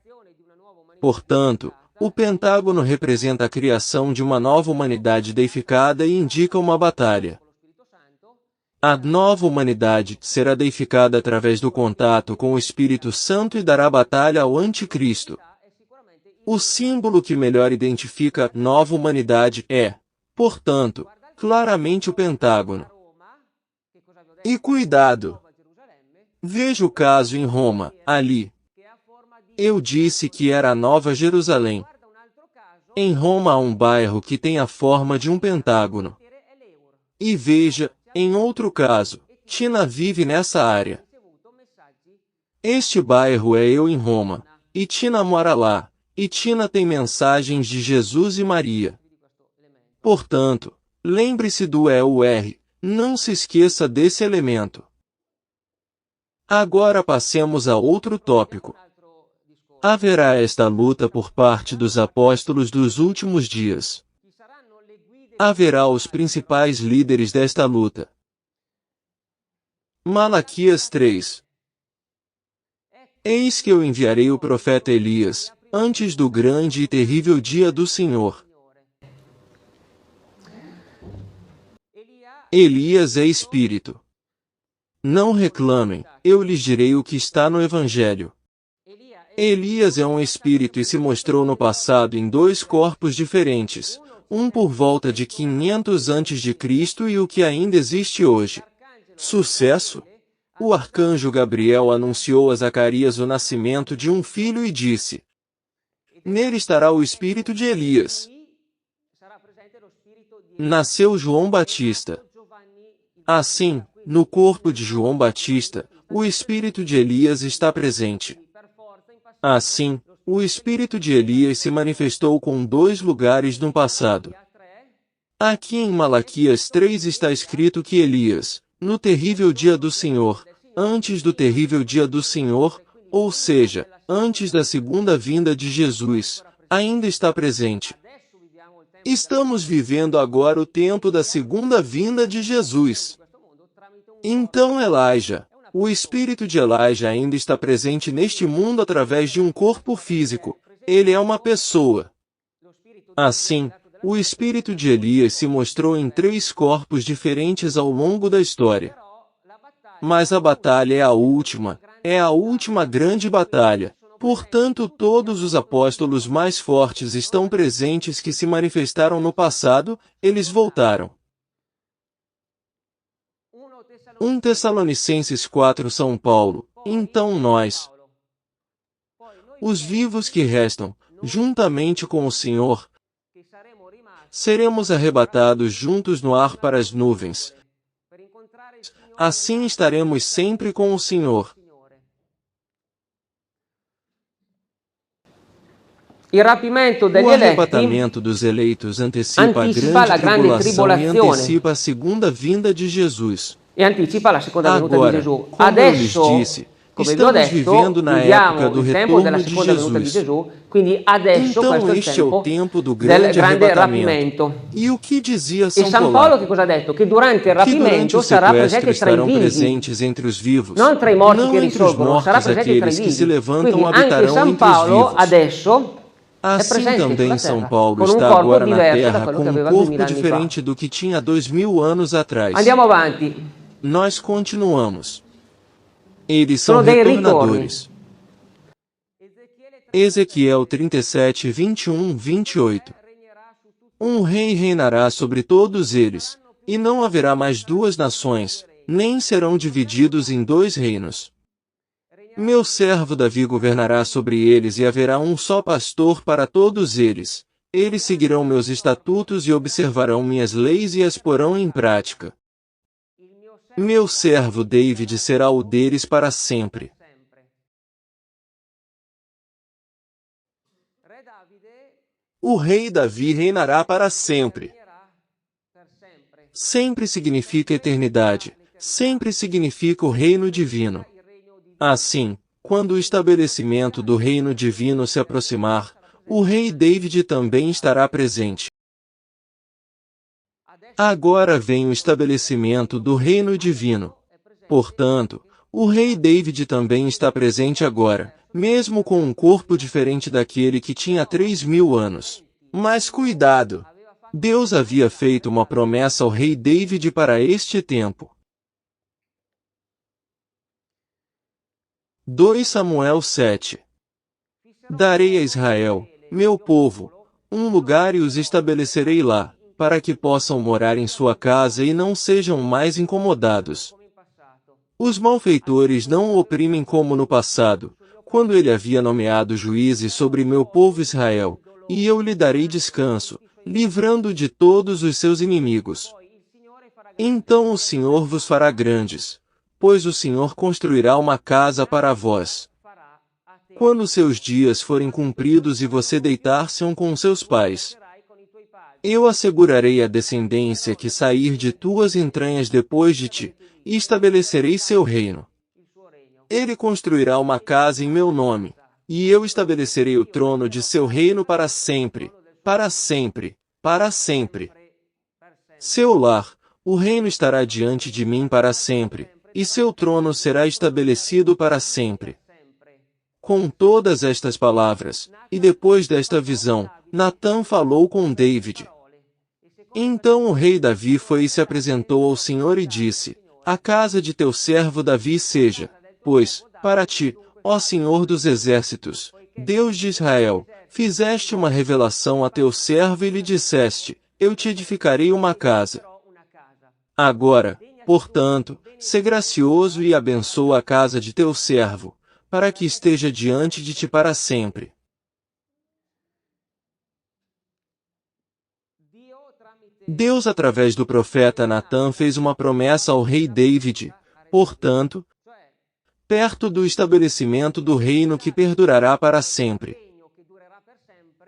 Portanto, o pentágono representa a criação de uma nova humanidade deificada e indica uma batalha. A nova humanidade será deificada através do contato com o Espírito Santo e dará batalha ao Anticristo. O símbolo que melhor identifica a nova humanidade é, portanto, claramente o pentágono. E cuidado! Veja o caso em Roma, ali. Eu disse que era a Nova Jerusalém. Em Roma há um bairro que tem a forma de um pentágono. E veja, em outro caso, Tina vive nessa área. Este bairro é eu em Roma, e Tina mora lá, e Tina tem mensagens de Jesus e Maria. Portanto, lembre-se do EUR, não se esqueça desse elemento. Agora passemos a outro tópico. Haverá esta luta por parte dos apóstolos dos últimos dias. Haverá os principais líderes desta luta. Malaquias 3. Eis que eu enviarei o profeta Elias, antes do grande e terrível dia do Senhor. Elias é espírito. Não reclamem, eu lhes direi o que está no Evangelho. Elias é um espírito e se mostrou no passado em 2 corpos diferentes, um por volta de 500 a.C. e o que ainda existe hoje. Sucesso? O arcanjo Gabriel anunciou a Zacarias o nascimento de um filho e disse: nele estará o espírito de Elias. Nasceu João Batista. Assim, no corpo de João Batista, o espírito de Elias está presente. Assim, o espírito de Elias se manifestou com 2 lugares no passado. Aqui em Malaquias 3 está escrito que Elias, no terrível dia do Senhor, antes do terrível dia do Senhor, ou seja, antes da segunda vinda de Jesus, ainda está presente. Estamos vivendo agora o tempo da segunda vinda de Jesus. Então Elijah, o espírito de Elijah ainda está presente neste mundo através de um corpo físico. Ele é uma pessoa. Assim, o espírito de Elias se mostrou em 3 corpos diferentes ao longo da história. Mas a batalha é a última grande batalha, Portanto, todos os apóstolos mais fortes estão presentes que se manifestaram no passado, eles voltaram. 1 Tessalonicenses 4 São Paulo. Então nós, os vivos que restam, juntamente com o Senhor, seremos arrebatados juntos no ar para as nuvens. Assim estaremos sempre com o Senhor. Il rapimento O degli eletti arrebatamento dos eleitos antecipa a antecipa la grande grande tribulação e tribolazione. antecipa a segunda vinda de Jesus. e anticipa la seconda venuta di Agora, Gesù. como eu lhes Adesso, disse, come vi ho estamos detto, vivendo na viviamo época do il tempo della retorno de seconda venuta di Jesus. Gesù, quindi adesso Então questo è il este é o tempo tempo do del grande grande arrebatamento. rapimento. E o que dizia E São San Paulo? Paolo che cosa ha detto? Che durante il Que durante rapimento o sarà sequestro presente tra i estarão vivi, presentes entre os vivos, non tra i morti não che entre os risorgono, sarà mortos presente tra i aqueles que se vivi. levantam Quindi anche habitarão San entre os Paolo vivos. adesso è Assim presente também sulla São terra, Paulo con un está corpo agora na diverso da terra quello com che um aveva corpo 2000 anni fa. diferente do que tinha 2000 anos atrás. Andiamo avanti. Nós continuamos. Eles Sono são dei retornadores. Ezequiel 37, 21, 28. Um rei reinará sobre todos eles, e não haverá mais duas nações, nem serão divididos em dois reinos. Meu servo Davi governará sobre eles e haverá um só pastor para todos eles. Eles seguirão meus estatutos e observarão minhas leis e as porão em prática. Meu servo David será o deles para sempre. O rei Davi reinará para sempre. Sempre significa eternidade. Sempre significa o reino divino. Assim, quando o estabelecimento do reino divino se aproximar, o rei David também estará presente. Agora vem o estabelecimento do reino divino. Portanto, o rei David também está presente agora, mesmo com um corpo diferente daquele que tinha 3000 anos. Mas cuidado! Deus havia feito uma promessa ao rei David para este tempo. 2 Samuel 7. Darei a Israel, meu povo, um lugar e os estabelecerei lá, para que possam morar em sua casa e não sejam mais incomodados. Os malfeitores não o oprimem como no passado, quando ele havia nomeado juízes sobre meu povo Israel, e eu lhe darei descanso, livrando de todos os seus inimigos. Então o Senhor vos fará grandes, pois o Senhor construirá uma casa para vós. Quando seus dias forem cumpridos e você deitar-se com seus pais, eu assegurarei a descendência que sair de tuas entranhas depois de ti, e estabelecerei seu reino. Ele construirá uma casa em meu nome, e eu estabelecerei o trono de seu reino para sempre, para sempre, para sempre. Seu lar, o reino estará diante de mim para sempre, e seu trono será estabelecido para sempre. Com todas estas palavras, e depois desta visão, Natã falou com David. Então o rei Davi foi e se apresentou ao Senhor e disse: A casa de teu servo Davi seja, pois, para ti, ó Senhor dos exércitos, Deus de Israel, fizeste uma revelação a teu servo e lhe disseste: Eu te edificarei uma casa. Agora, portanto, sê gracioso e abençoa a casa de teu servo, para que esteja diante de ti para sempre. Deus, através do profeta Natã, fez uma promessa ao rei David, portanto, perto do estabelecimento do reino que perdurará para sempre.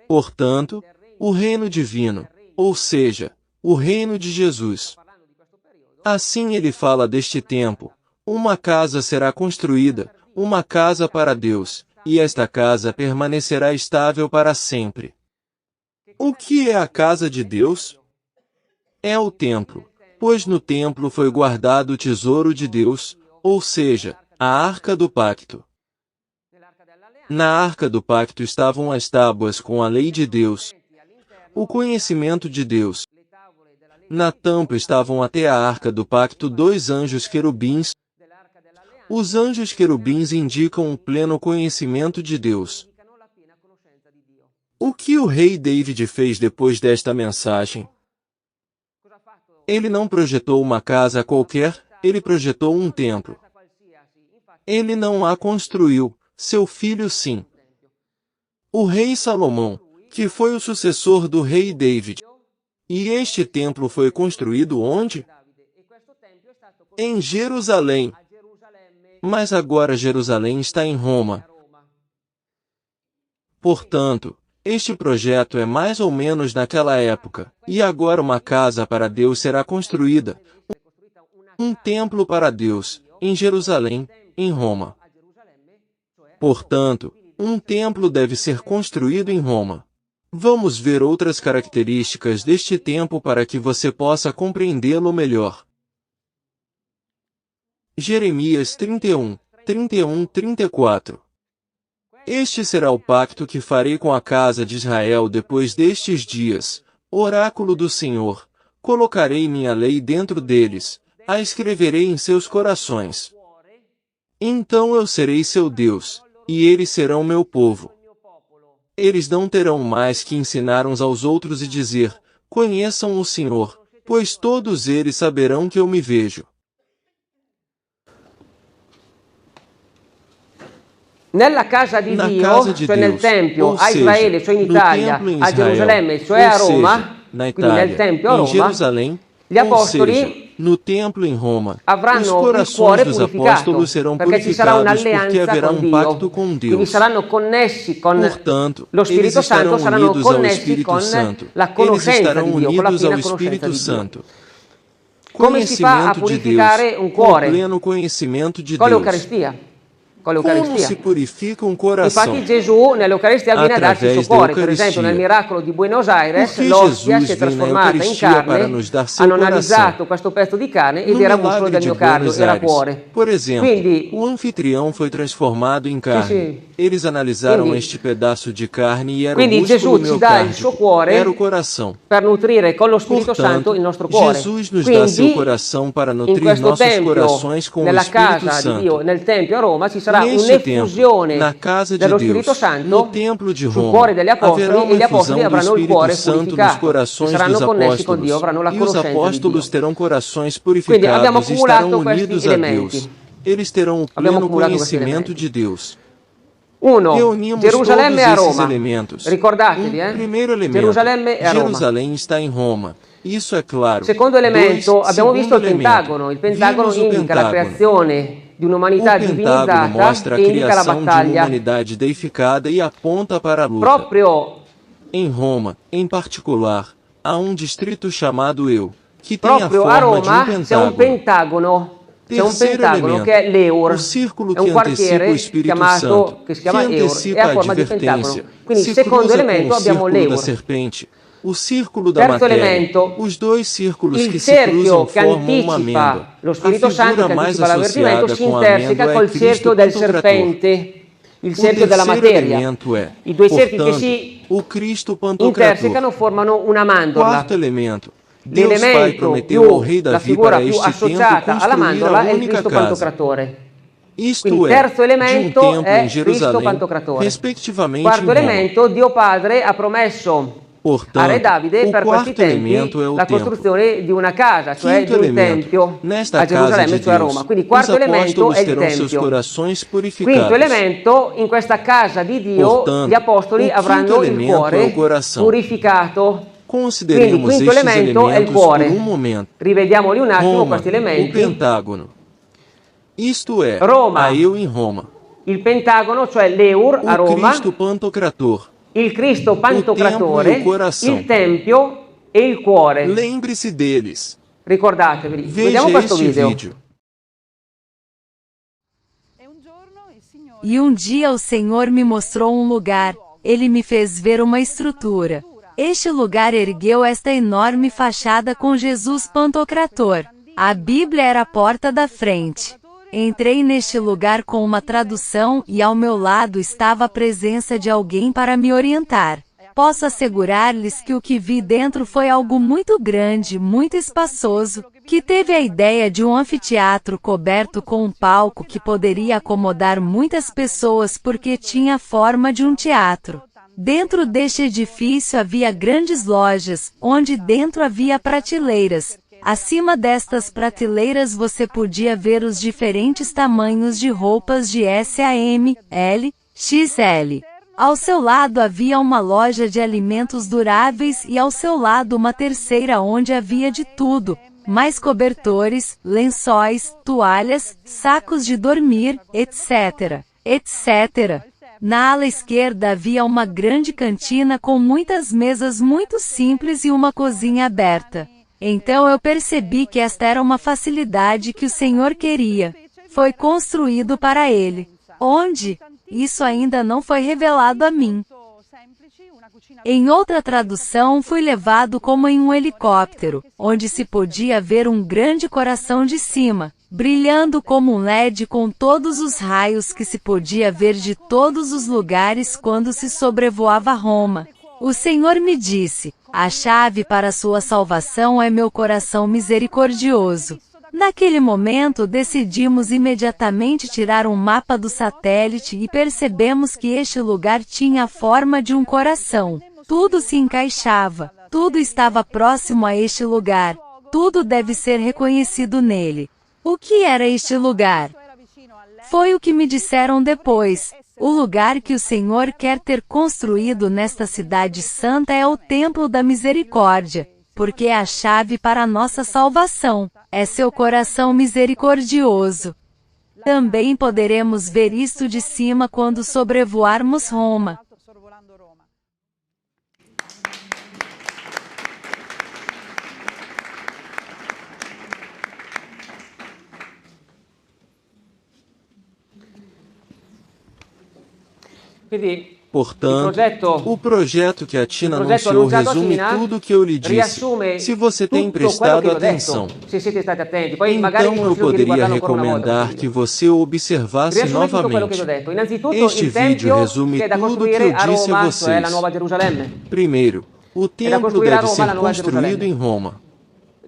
Portanto, o reino divino, ou seja, o reino de Jesus. Assim ele fala deste tempo: uma casa será construída, uma casa para Deus, e esta casa permanecerá estável para sempre. O que é a casa de Deus? É o templo, pois no templo foi guardado o tesouro de Deus, ou seja, a Arca do Pacto. Na Arca do Pacto estavam as tábuas com a lei de Deus, o conhecimento de Deus. Na tampa estavam até a Arca do Pacto 2 anjos querubins, Os anjos querubins indicam o pleno conhecimento de Deus. O que o rei David fez depois desta mensagem? Ele não projetou uma casa qualquer, ele projetou um templo. Ele não a construiu, seu filho sim. O rei Salomão, que foi o sucessor do rei David. E este templo foi construído onde? Em Jerusalém. Mas agora Jerusalém está em Roma. Portanto, este projeto é mais ou menos naquela época, e agora uma casa para Deus será construída. Um templo para Deus, em Jerusalém, em Roma. Portanto, um templo deve ser construído em Roma. Vamos ver outras características deste templo para que você possa compreendê-lo melhor. Jeremias 31, 34. Este será o pacto que farei com a casa de Israel depois destes dias, oráculo do Senhor. Colocarei minha lei dentro deles, a escreverei em seus corações. Então eu serei seu Deus, e eles serão meu povo. Eles não terão mais que ensinar uns aos outros e dizer, conheçam o Senhor, pois todos eles saberão que eu me vejo. Nella casa di Dio, cioè nel Tempio, a Israele, cioè in Italia, a Gerusalemme, cioè a Roma, quindi nel Tempio a Roma, gli apostoli no templo em Roma, avranno os il corações cuore dos purificato, apóstolos serão perché ci sarà purificados porque un'alleanza haverá con um Dio, pacto com quindi Deus. saranno connessi con Portanto, lo Spirito eles estarão Santo, saranno unidos ao connessi Espírito con Santo. la Eles conoscenza estarão di Dio, con la unidos ao piena conoscenza Espírito di Dio. Santo. Come si fa a Conhecimento de Deus, purificare un com cuore? pleno conhecimento de Con Deus. l'Eucaristia. Con Como l'Eucaristia. se purifica um coração? Infatti Gesù nell'Eucaristia viene a darci il suo Através cuore. da Per esempio nel Eucaristia. miracolo di Buenos Aires Porque l'ostia Jesus si è vem na trasformata in Eucaristia para carne, nos dar seu hanno coração. analizzato questo pezzo di carne ed No era muscolo milagre del de miocardio, Buenos era Aires, cuore. por exemplo, Quindi, o anfitrião foi transformado em carne. sim. Eles analisaram Quindi- este pedaço de carne e era Quindi o músculo Gesù ci dà il suo miocárdico, cuore era o coração. per nutrire con lo Spirito Santo Portanto, il nostro cuore. Jesus nos dá seu Quindi coração para in nutrir questo nossos tempio, corações com o nella Espírito casa di Dio, Santo. nel Tempio a Roma, ci sarà Neste templo, un'effusione na casa de dello Deus, Spirito Santo no templo de sul Roma, cuore degli haverá apostoli uma e gli apostoli infusão do avranno il Espírito cuore Santo nos purificato e corações saranno dos connessi con Dio, apóstolos, avranno la e os conoscenza di Dio. apóstolos terão corações Quindi abbiamo purificados e estarão accumulato questi unidos a elementi. Deus. Eles terão o Abbiamo pleno accumulato questi conhecimento elementi. de Deus. Uno, Reunimos Gerusalemme todos a esses Roma. elementos. Ricordatevi, Primeiro elemento, Gerusalemme e a Roma. Jerusalém está em Roma. Isso é claro. Secondo elemento, Dois, abbiamo segundo visto il elemento, Pentagono. Il Pentagono vimos o indica la Pentágono. creazione di un'umanità O Pentágono divinizzata mostra a e indica la criação de uma battaglia. humanidade deificada e aponta para a luta. Proprio, Em Roma, em particular, há um distrito chamado Eu, que tem a proprio a forma de Roma um c'è un pentágono. Pentagono. C'è un Terceiro Pentagono elemento, che è l'Eur, o círculo è un que antecipa o quartiere Espírito chiamato, Santo, che si chiama que Eur, e antecipa ha a forma di Pentagono. advertência, Quindi se secondo cruza elemento com o abbiamo círculo da l'Eur. serpente, o círculo da Terzo matéria, elemento, os dois círculos il que se cruzam cerchio che formam uma amêndoa. anticipa lo Spirito A Santo, figura che mais anticipa l'avvertimento, associada si com a interseca amêndoa col é Cristo cerchio del Pantocrator. serpente, il O cerchio della terceiro materia. elemento é, I due cerchi che portanto, si o Cristo Pantocrator. intersecano formano una mandorla. Quarto elemento, Deus Pai L'elemento prometeu ao più, rei la Davi figura para più este tempo associata alla construir mandorla a è il única Cristo casa. Pantocratore. Isto Quindi é, terzo de um elemento templo è em Cristo Jerusalém, Pantocratore. respectivamente Quarto em Roma. elemento, Dio Padre ha promesso a Portanto, Re Davide o per questi quarto elemento tempi é o la templo. costruzione di una casa, cioè Quinto di un elemento, tempio nesta a casa Gerusalemme, de cioè a Deus, Roma. Quindi os quarto elemento apóstolos è il terão seus tempio. corações Quinto purificados. elemento, in questa casa di Dio Portanto, gli apostoli o quinto avranno il elemento é cuore o coração. purificato. Consideremos Quindi, quinto estes elemento è il elementos por cuore. momento. Rivediamoli un attimo Roma, questi o elementi. Pentágono. Isto é, Roma. a Eu em Roma. Il Pentagono, cioè l'Eur a O Roma, Cristo Pantocrator. il Cristo Pantocratore, tempio e il coração. il Tempio e il cuore. Lembre-se deles. Ricordatevi. Veja Vediamo questo este video. vídeo. E um dia o Senhor me mostrou um lugar, ele me fez ver uma estrutura. Este lugar ergueu esta enorme fachada com Jesus Pantocrator. A Bíblia era a porta da frente. Entrei neste lugar com uma tradução e ao meu lado estava a presença de alguém para me orientar. Posso assegurar-lhes que o que vi dentro foi algo muito grande, muito espaçoso, que teve a ideia de um anfiteatro coberto com um palco que poderia acomodar muitas pessoas porque tinha a forma de um teatro. Dentro deste edifício havia grandes lojas, onde dentro havia prateleiras. Acima destas prateleiras você podia ver os diferentes tamanhos de roupas de S a M, L, XL. Ao seu lado havia uma loja de alimentos duráveis e ao seu lado uma terceira onde havia de tudo, mais cobertores, lençóis, toalhas, sacos de dormir, etc, etc. Na ala esquerda havia uma grande cantina com muitas mesas muito simples e uma cozinha aberta. Então eu percebi que esta era uma facilidade que o Senhor queria. Foi construído para ele. Onde? Isso ainda não foi revelado a mim. Em outra tradução, fui levado como em um helicóptero, onde se podia ver um grande coração de cima, brilhando como um LED com todos os raios que se podia ver de todos os lugares quando se sobrevoava Roma. O Senhor me disse: a chave para sua salvação é meu coração misericordioso. Naquele momento decidimos imediatamente tirar um mapa do satélite e percebemos que este lugar tinha a forma de um coração. Tudo se encaixava, tudo estava próximo a este lugar, tudo deve ser reconhecido nele. O que era este lugar? Foi o que me disseram depois. O lugar que o Senhor quer ter construído nesta cidade santa é o Templo da Misericórdia, porque é a chave para a nossa salvação. É seu coração misericordioso. Também poderemos ver isto de cima quando sobrevoarmos Roma. Portanto, o projeto que a Tina anunciou resume tudo o que eu lhe disse. Se você tem prestado atenção, então eu poderia recomendar que você o observasse novamente. Este vídeo resume tudo o que eu disse a vocês. Primeiro, o templo deve ser construído em Roma.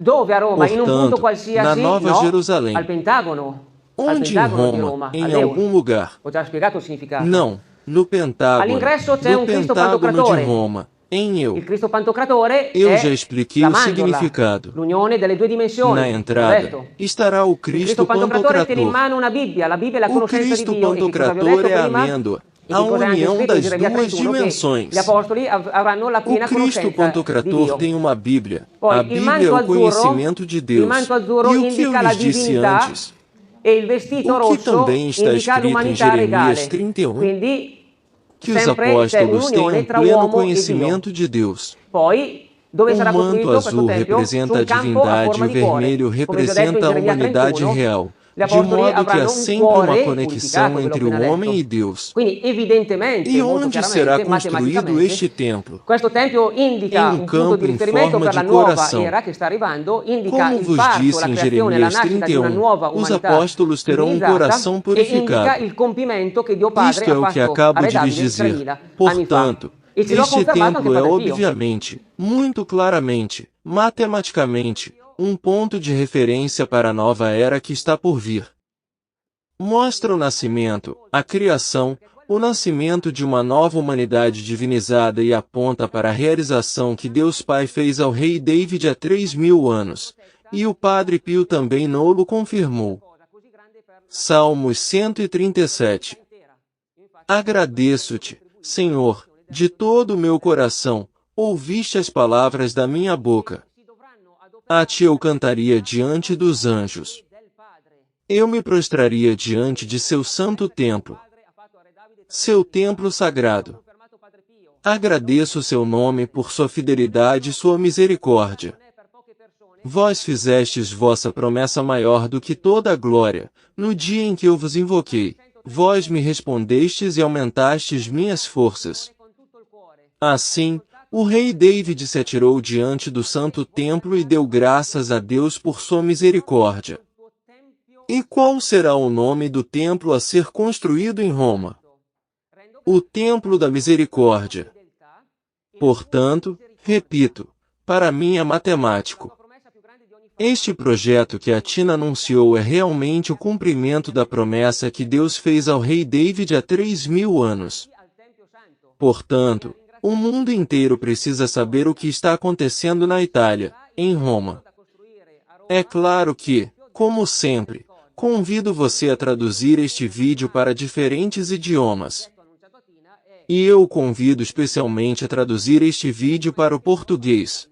Portanto, na Nova Jerusalém. Onde em Roma? Em algum lugar. Não. No Pentágono de Roma, em eu já expliquei o significado. Na entrada, estará o Cristo Pantocrator. O Cristo Pantocrator é a amêndoa, a união das duas dimensões. O Cristo Pantocrator tem uma Bíblia. A Bíblia é o conhecimento de Deus. E o que eu lhes disse antes? O que também está escrito em Jeremias 31, que os apóstolos tenham pleno conhecimento de Deus. O manto azul representa a divindade e o vermelho representa a humanidade real, de modo que há sempre uma conexão entre o homem e Deus. E onde será construído este templo? Em um campo em forma de coração. Como vos disse em Jeremias 31, os apóstolos terão um coração purificado. Isto é o que acabo de lhes dizer. Portanto, este templo é obviamente, muito claramente, matematicamente, um ponto de referência para a nova era que está por vir. Mostra o nascimento, a criação, o nascimento de uma nova humanidade divinizada e aponta para a realização que Deus Pai fez ao rei David há 3.000 anos, e o Padre Pio também nolo confirmou. Salmos 137. Agradeço-te, Senhor, de todo o meu coração, ouviste as palavras da minha boca. A ti eu cantaria diante dos anjos. Eu me prostraria diante de seu santo templo. Seu templo sagrado. Agradeço seu nome por sua fidelidade e sua misericórdia. Vós fizestes vossa promessa maior do que toda a glória, no dia em que eu vos invoquei. Vós me respondestes e aumentastes minhas forças. Assim, o rei David se atirou diante do santo templo e deu graças a Deus por sua misericórdia. E qual será o nome do templo a ser construído em Roma? O Templo da Misericórdia. Portanto, repito, para mim é matemático. Este projeto que a Tina anunciou é realmente o cumprimento da promessa que Deus fez ao rei David há 3.000 anos. Portanto, o mundo inteiro precisa saber o que está acontecendo na Itália, em Roma. É claro que, como sempre, convido você a traduzir este vídeo para diferentes idiomas. E eu o convido especialmente a traduzir este vídeo para o português.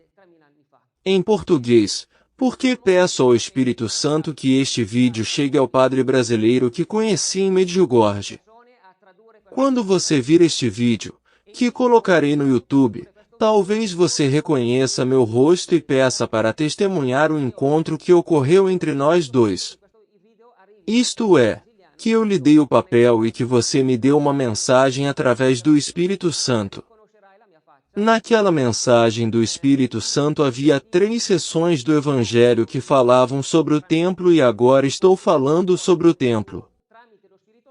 Em português, porque peço ao Espírito Santo que este vídeo chegue ao padre brasileiro que conheci em Medjugorje. Quando você vir este vídeo, que colocarei no YouTube, talvez você reconheça meu rosto e peça para testemunhar o encontro que ocorreu entre nós dois. Isto é, que eu lhe dei o papel e que você me deu uma mensagem através do Espírito Santo. Naquela mensagem do Espírito Santo havia 3 seções do Evangelho que falavam sobre o templo e agora estou falando sobre o templo.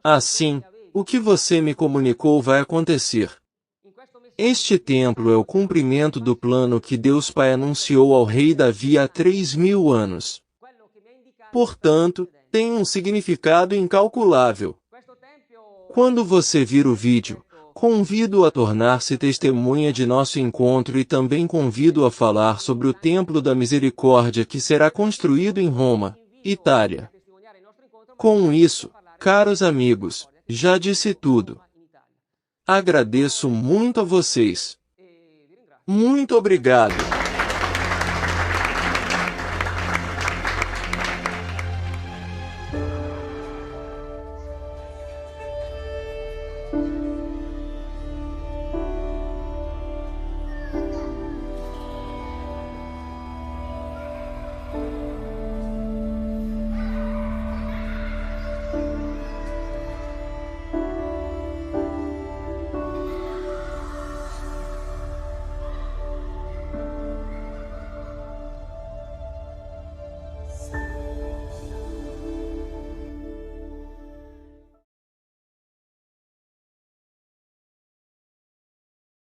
Assim, o que você me comunicou vai acontecer. Este templo é o cumprimento do plano que Deus Pai anunciou ao rei Davi há 3.000 anos. Portanto, tem um significado incalculável. Quando você vir o vídeo, convido-o a tornar-se testemunha de nosso encontro e também convido-o a falar sobre o Templo da Misericórdia que será construído em Roma, Itália. Com isso, caros amigos, já disse tudo. Agradeço muito a vocês. Muito obrigado.